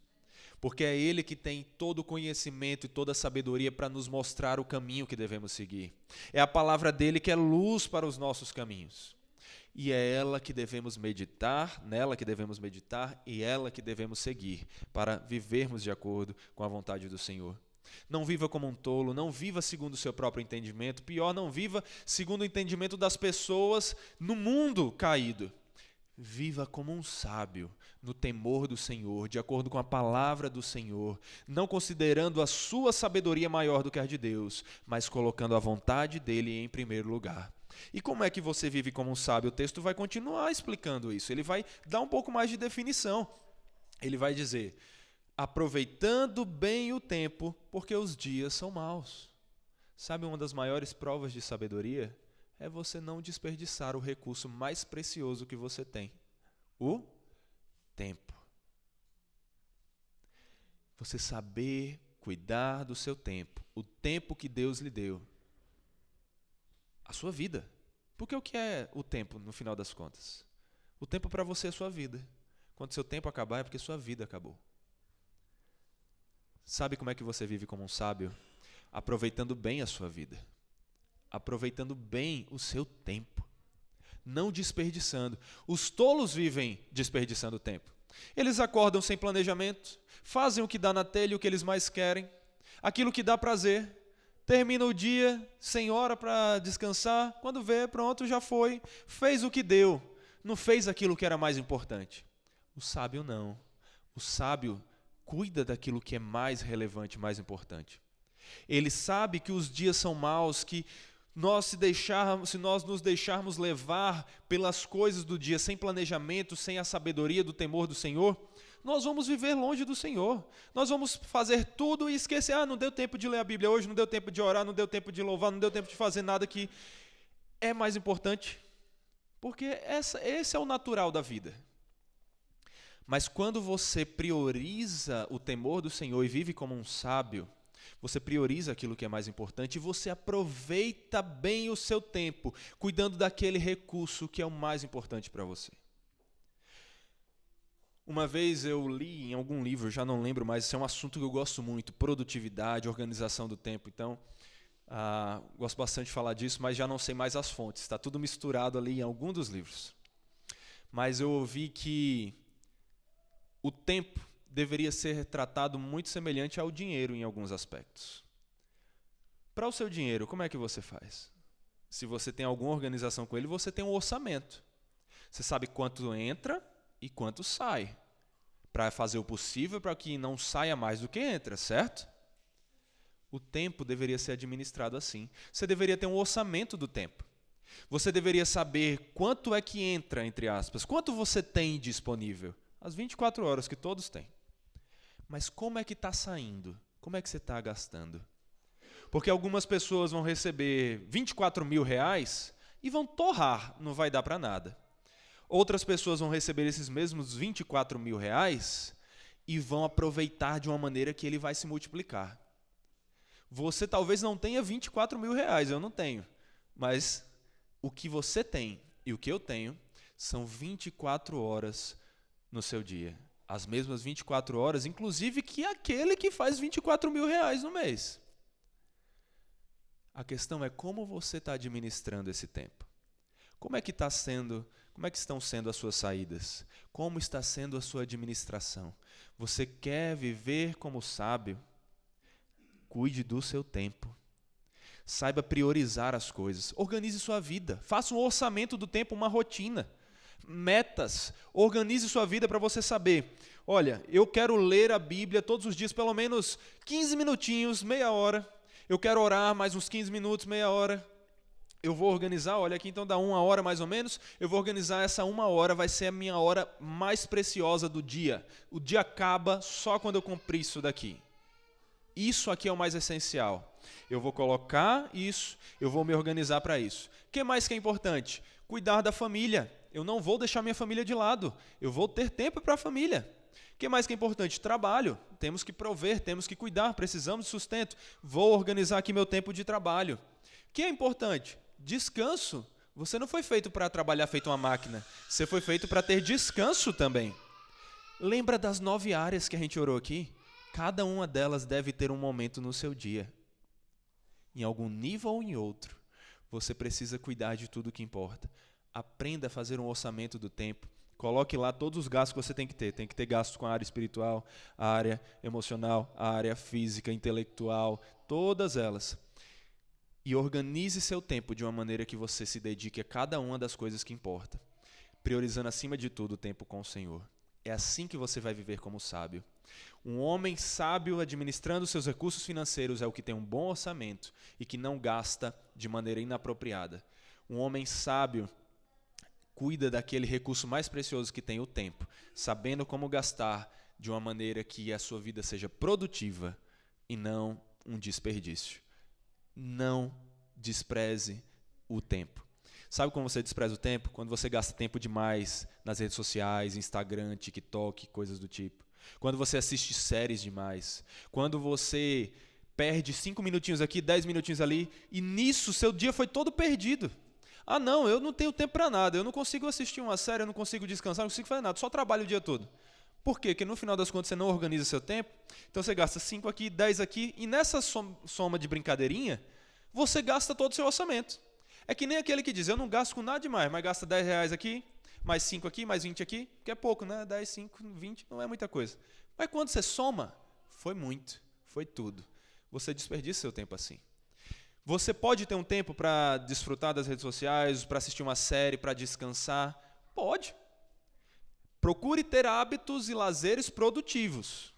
Porque é Ele que tem todo o conhecimento e toda a sabedoria para nos mostrar o caminho que devemos seguir. É a palavra dele que é luz para os nossos caminhos. E é ela que devemos meditar, nela que devemos meditar e ela que devemos seguir para vivermos de acordo com a vontade do Senhor. Não viva como um tolo, não viva segundo o seu próprio entendimento, pior, não viva segundo o entendimento das pessoas no mundo caído. Viva como um sábio, no temor do Senhor, de acordo com a palavra do Senhor, não considerando a sua sabedoria maior do que a de Deus, mas colocando a vontade dele em primeiro lugar. E como é que você vive como um sábio? O texto vai continuar explicando isso, ele vai dar um pouco mais de definição. Ele vai dizer: aproveitando bem o tempo, porque os dias são maus. Sabe uma das maiores provas de sabedoria? É você não desperdiçar o recurso mais precioso que você tem, o tempo. Você saber cuidar do seu tempo, o tempo que Deus lhe deu, a sua vida. Porque o que é o tempo, no final das contas? O tempo para você é a sua vida. Quando seu tempo acabar, é porque sua vida acabou. Sabe como é que você vive como um sábio? Aproveitando bem a sua vida. Aproveitando bem o seu tempo, não desperdiçando. Os tolos vivem desperdiçando tempo. Eles acordam sem planejamento, fazem o que dá na telha e o que eles mais querem, aquilo que dá prazer, termina o dia sem hora para descansar, quando vê, pronto, já foi, fez o que deu, não fez aquilo que era mais importante. O sábio não. O sábio cuida daquilo que é mais relevante, mais importante. Ele sabe que os dias são maus, que se nós nos deixarmos levar pelas coisas do dia, sem planejamento, sem a sabedoria do temor do Senhor, nós vamos viver longe do Senhor. Nós vamos fazer tudo e esquecer: não deu tempo de ler a Bíblia hoje, não deu tempo de orar, não deu tempo de louvar, não deu tempo de fazer nada que é mais importante. Porque esse é o natural da vida. Mas quando você prioriza o temor do Senhor e vive como um sábio, você prioriza aquilo que é mais importante e você aproveita bem o seu tempo, cuidando daquele recurso que é o mais importante para você. Uma vez eu li em algum livro, já não lembro mais, esse é um assunto que eu gosto muito, produtividade, organização do tempo. Então, gosto bastante de falar disso, mas já não sei mais as fontes, está tudo misturado ali em algum dos livros. Mas eu ouvi que o tempo deveria ser tratado muito semelhante ao dinheiro em alguns aspectos. Para o seu dinheiro, como é que você faz? Se você tem alguma organização com ele, você tem um orçamento. Você sabe quanto entra e quanto sai, para fazer o possível para que não saia mais do que entra, certo? O tempo deveria ser administrado assim. Você deveria ter um orçamento do tempo. Você deveria saber quanto é que entra, entre aspas, quanto você tem disponível. As 24 horas que todos têm. Mas como é que está saindo? Como é que você está gastando? Porque algumas pessoas vão receber 24 mil reais e vão torrar, não vai dar para nada. Outras pessoas vão receber esses mesmos 24 mil reais e vão aproveitar de uma maneira que ele vai se multiplicar. Você talvez não tenha 24 mil reais, eu não tenho. Mas o que você tem e o que eu tenho são 24 horas no seu dia. As mesmas 24 horas, inclusive que aquele que faz 24 mil reais no mês. A questão é como você está administrando esse tempo. Como é que estão sendo as suas saídas? Como está sendo a sua administração? Você quer viver como sábio? Cuide do seu tempo. Saiba priorizar as coisas. Organize sua vida. Faça um orçamento do tempo, uma rotina. Metas. Organize sua vida para você saber. Olha, eu quero ler a Bíblia todos os dias, pelo menos 15 minutinhos, meia hora. Eu quero orar mais uns 15 minutos, meia hora. Eu vou organizar, olha aqui, então dá 1 hora mais ou menos. Eu vou organizar essa 1 hora, vai ser a minha hora mais preciosa do dia. O dia acaba só quando eu cumprir isso daqui. Isso aqui é o mais essencial. Eu vou colocar isso, eu vou me organizar para isso. O que mais que é importante? Cuidar da família. Eu não vou deixar minha família de lado. Eu vou ter tempo para a família. O que mais que é importante? Trabalho. Temos que prover, temos que cuidar, precisamos de sustento. Vou organizar aqui meu tempo de trabalho. O que é importante? Descanso. Você não foi feito para trabalhar feito uma máquina. Você foi feito para ter descanso também. Lembra das 9 áreas que a gente orou aqui? Cada uma delas deve ter um momento no seu dia. Em algum nível ou em outro, você precisa cuidar de tudo o que importa. Aprenda a fazer um orçamento do tempo. Coloque lá todos os gastos que você tem que ter. Tem que ter gastos com a área espiritual, a área emocional, a área física, intelectual, todas elas. E organize seu tempo de uma maneira que você se dedique a cada uma das coisas que importa, priorizando acima de tudo o tempo com o Senhor. É assim que você vai viver como sábio. Um homem sábio administrando seus recursos financeiros é o que tem um bom orçamento e que não gasta de maneira inapropriada. Um homem sábio cuida daquele recurso mais precioso que tem, o tempo, sabendo como gastar de uma maneira que a sua vida seja produtiva e não um desperdício. Não despreze o tempo. Sabe como você despreza o tempo? Quando você gasta tempo demais nas redes sociais, Instagram, TikTok, coisas do tipo. Quando você assiste séries demais. Quando você perde 5 minutinhos aqui, 10 minutinhos ali, e nisso seu dia foi todo perdido. Ah, não, eu não tenho tempo para nada, eu não consigo assistir uma série, eu não consigo descansar, não consigo fazer nada, só trabalho o dia todo. Por quê? Porque no final das contas você não organiza seu tempo, então você gasta 5 aqui, 10 aqui, e nessa soma de brincadeirinha, você gasta todo o seu orçamento. É que nem aquele que diz, eu não gasto com nada demais, mas gasta 10 reais aqui, mais 5 aqui, mais 20 aqui, que é pouco, né? 10, 5, 20, não é muita coisa. Mas quando você soma, foi muito, foi tudo. Você desperdiça seu tempo assim. Você pode ter um tempo para desfrutar das redes sociais, para assistir uma série, para descansar? Pode. Procure ter hábitos e lazeres produtivos.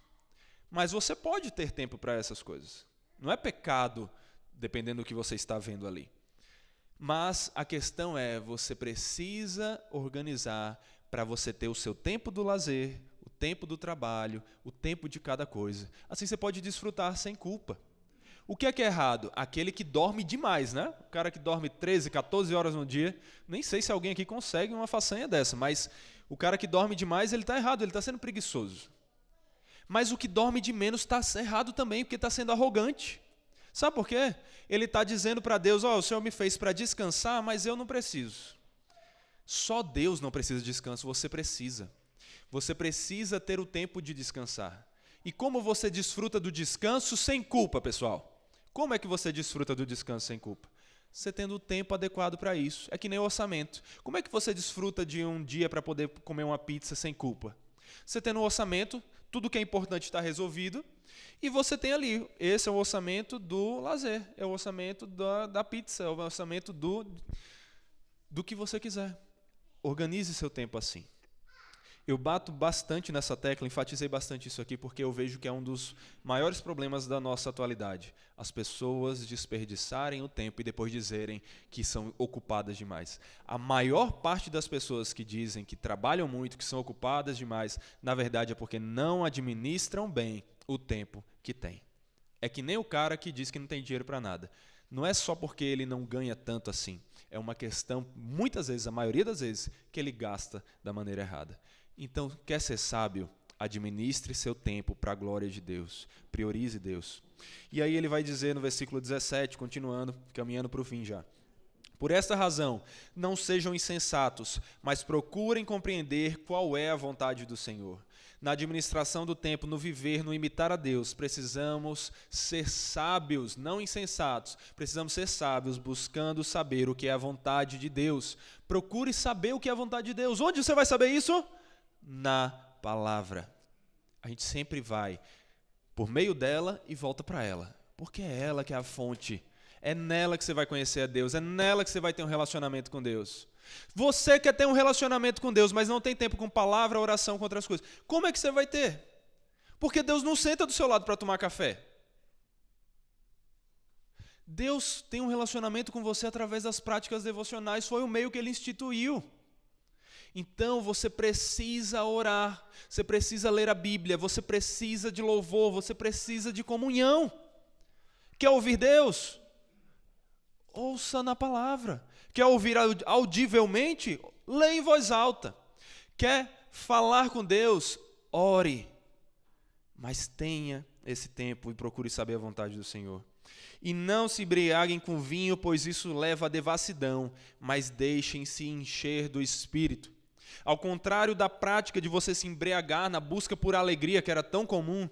Mas você pode ter tempo para essas coisas. Não é pecado, dependendo do que você está vendo ali. Mas a questão é, você precisa organizar para você ter o seu tempo do lazer, o tempo do trabalho, o tempo de cada coisa. Assim você pode desfrutar sem culpa. O que é errado? Aquele que dorme demais, né? O cara que dorme 13, 14 horas no dia. Nem sei se alguém aqui consegue uma façanha dessa, mas o cara que dorme demais, ele está errado, ele está sendo preguiçoso. Mas o que dorme de menos está errado também, porque está sendo arrogante. Sabe por quê? Ele está dizendo para Deus, o Senhor me fez para descansar, mas eu não preciso. Só Deus não precisa de descanso, você precisa. Você precisa ter o tempo de descansar. E como você desfruta do descanso sem culpa, pessoal? Como é que você desfruta do descanso sem culpa? Você tendo o tempo adequado para isso. É que nem o orçamento. Como é que você desfruta de um dia para poder comer uma pizza sem culpa? Você tendo um orçamento, tudo que é importante está resolvido, e você tem ali, esse é o orçamento do lazer, é o orçamento da pizza, é o orçamento do que você quiser. Organize seu tempo assim. Eu bato bastante nessa tecla, enfatizei bastante isso aqui, porque eu vejo que é um dos maiores problemas da nossa atualidade. As pessoas desperdiçarem o tempo e depois dizerem que são ocupadas demais. A maior parte das pessoas que dizem que trabalham muito, que são ocupadas demais, na verdade é porque não administram bem o tempo que têm. É que nem o cara que diz que não tem dinheiro para nada. Não é só porque ele não ganha tanto assim. É uma questão, muitas vezes, a maioria das vezes, que ele gasta da maneira errada. Então, quer ser sábio? Administre seu tempo para a glória de Deus. Priorize Deus. E aí ele vai dizer no versículo 17, continuando, caminhando para o fim já. Por esta razão, não sejam insensatos, mas procurem compreender qual é a vontade do Senhor. Na administração do tempo, no viver, no imitar a Deus, precisamos ser sábios, não insensatos. Precisamos ser sábios, buscando saber o que é a vontade de Deus. Procure saber o que é a vontade de Deus. Onde você vai saber isso? Na palavra. A gente sempre vai por meio dela e volta para ela, porque é ela que é a fonte. É nela que você vai conhecer a Deus, é nela que você vai ter um relacionamento com Deus. Você quer ter um relacionamento com Deus, mas não tem tempo com palavra, oração, com outras coisas. Como é que você vai ter? Porque Deus não senta do seu lado para tomar café. Deus tem um relacionamento com você através das práticas devocionais, foi o meio que Ele instituiu. Então você precisa orar, você precisa ler a Bíblia, você precisa de louvor, você precisa de comunhão. Quer ouvir Deus? Ouça na palavra. Quer ouvir audivelmente? Leia em voz alta. Quer falar com Deus? Ore. Mas tenha esse tempo e procure saber a vontade do Senhor. E não se embriaguem com vinho, pois isso leva à devassidão, mas deixem-se encher do Espírito. Ao contrário da prática de você se embriagar na busca por alegria, que era tão comum,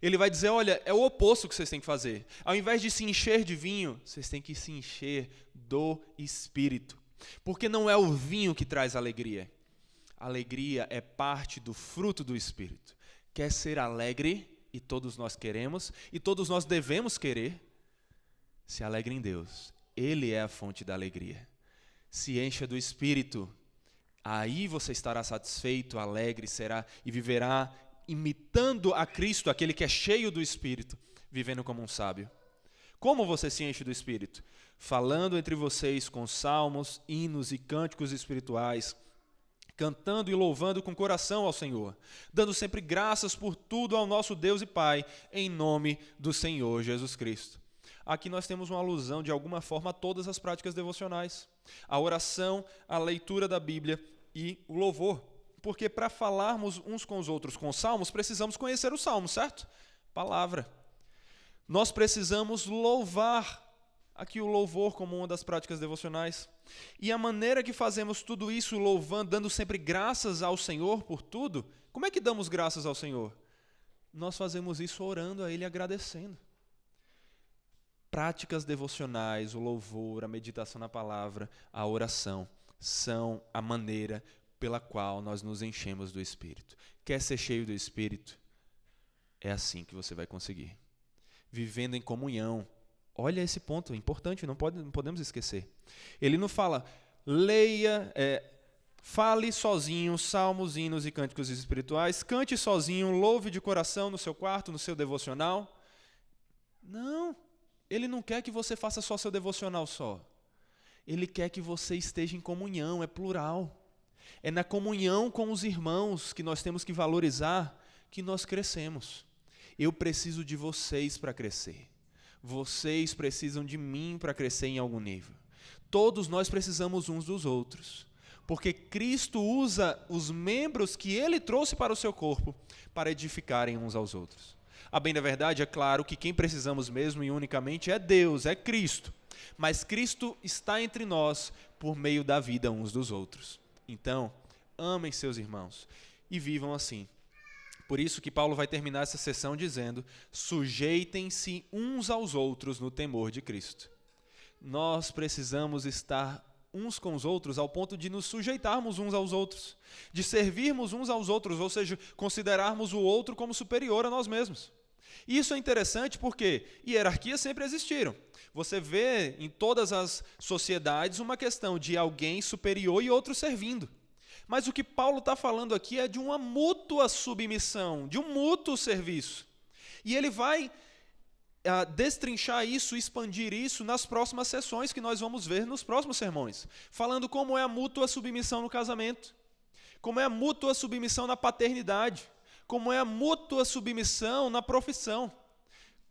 ele vai dizer, olha, é o oposto que vocês têm que fazer. Ao invés de se encher de vinho, vocês têm que se encher do Espírito. Porque não é o vinho que traz alegria. Alegria é parte do fruto do Espírito. Quer ser alegre, e todos nós queremos, e todos nós devemos querer, se alegre em Deus. Ele é a fonte da alegria. Se encha do Espírito, aí você estará satisfeito, alegre, será e viverá imitando a Cristo, aquele que é cheio do Espírito, vivendo como um sábio. Como você se enche do Espírito? Falando entre vocês com salmos, hinos e cânticos espirituais, cantando e louvando com coração ao Senhor, dando sempre graças por tudo ao nosso Deus e Pai, em nome do Senhor Jesus Cristo. Aqui nós temos uma alusão, de alguma forma, a todas as práticas devocionais. A oração, a leitura da Bíblia e o louvor. Porque para falarmos uns com os outros com salmos, precisamos conhecer o salmo, certo? Palavra. Nós precisamos louvar, aqui o louvor como uma das práticas devocionais. E a maneira que fazemos tudo isso, louvando, dando sempre graças ao Senhor por tudo, como é que damos graças ao Senhor? Nós fazemos isso orando a Ele, agradecendo. Práticas devocionais, o louvor, a meditação na palavra, a oração, são a maneira pela qual nós nos enchemos do Espírito. Quer ser cheio do Espírito? É assim que você vai conseguir. Vivendo em comunhão. Olha esse ponto, é importante, não podemos esquecer. Ele não fala, leia, fale sozinho, salmos, hinos e cânticos espirituais, cante sozinho, louve de coração no seu quarto, no seu devocional. Não, ele não quer que você faça só seu devocional só. Ele quer que você esteja em comunhão, é plural. É na comunhão com os irmãos que nós temos que valorizar que nós crescemos. Eu preciso de vocês para crescer. Vocês precisam de mim para crescer em algum nível. Todos nós precisamos uns dos outros. Porque Cristo usa os membros que Ele trouxe para o seu corpo para edificarem uns aos outros. A bem da verdade, é claro que quem precisamos mesmo e unicamente é Deus, é Cristo. Mas Cristo está entre nós por meio da vida uns dos outros. Então, amem seus irmãos e vivam assim. Por isso que Paulo vai terminar essa sessão dizendo, sujeitem-se uns aos outros no temor de Cristo. Nós precisamos estar uns com os outros ao ponto de nos sujeitarmos uns aos outros, de servirmos uns aos outros, ou seja, considerarmos o outro como superior a nós mesmos. Isso é interessante porque hierarquias sempre existiram. Você vê em todas as sociedades uma questão de alguém superior e outro servindo. Mas o que Paulo está falando aqui é de uma mútua submissão, de um mútuo serviço. E ele vai destrinchar isso, expandir isso nas próximas sessões que nós vamos ver nos próximos sermões. Falando como é a mútua submissão no casamento, como é a mútua submissão na paternidade, como é a mútua submissão na profissão,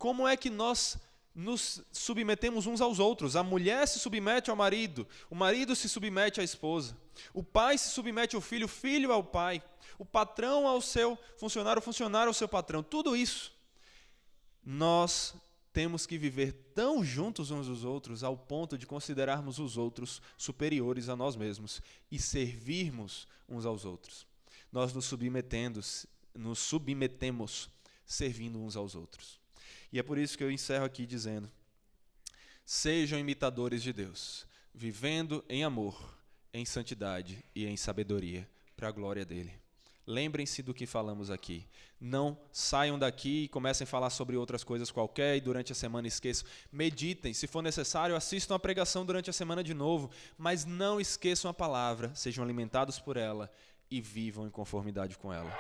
como é que nós nos submetemos uns aos outros. A mulher se submete ao marido, o marido se submete à esposa, o pai se submete ao filho, o filho ao pai, o patrão ao seu funcionário, o funcionário ao seu patrão. Tudo isso, nós temos que viver tão juntos uns dos outros ao ponto de considerarmos os outros superiores a nós mesmos e servirmos uns aos outros. Nós nos submetemos servindo uns aos outros. E é por isso que eu encerro aqui dizendo: sejam imitadores de Deus, vivendo em amor, em santidade e em sabedoria, para a glória dele. Lembrem-se do que falamos aqui. Não saiam daqui e comecem a falar sobre outras coisas qualquer e durante a semana esqueçam. Meditem, se for necessário, assistam a pregação durante a semana de novo, mas não esqueçam a palavra, sejam alimentados por ela e vivam em conformidade com ela.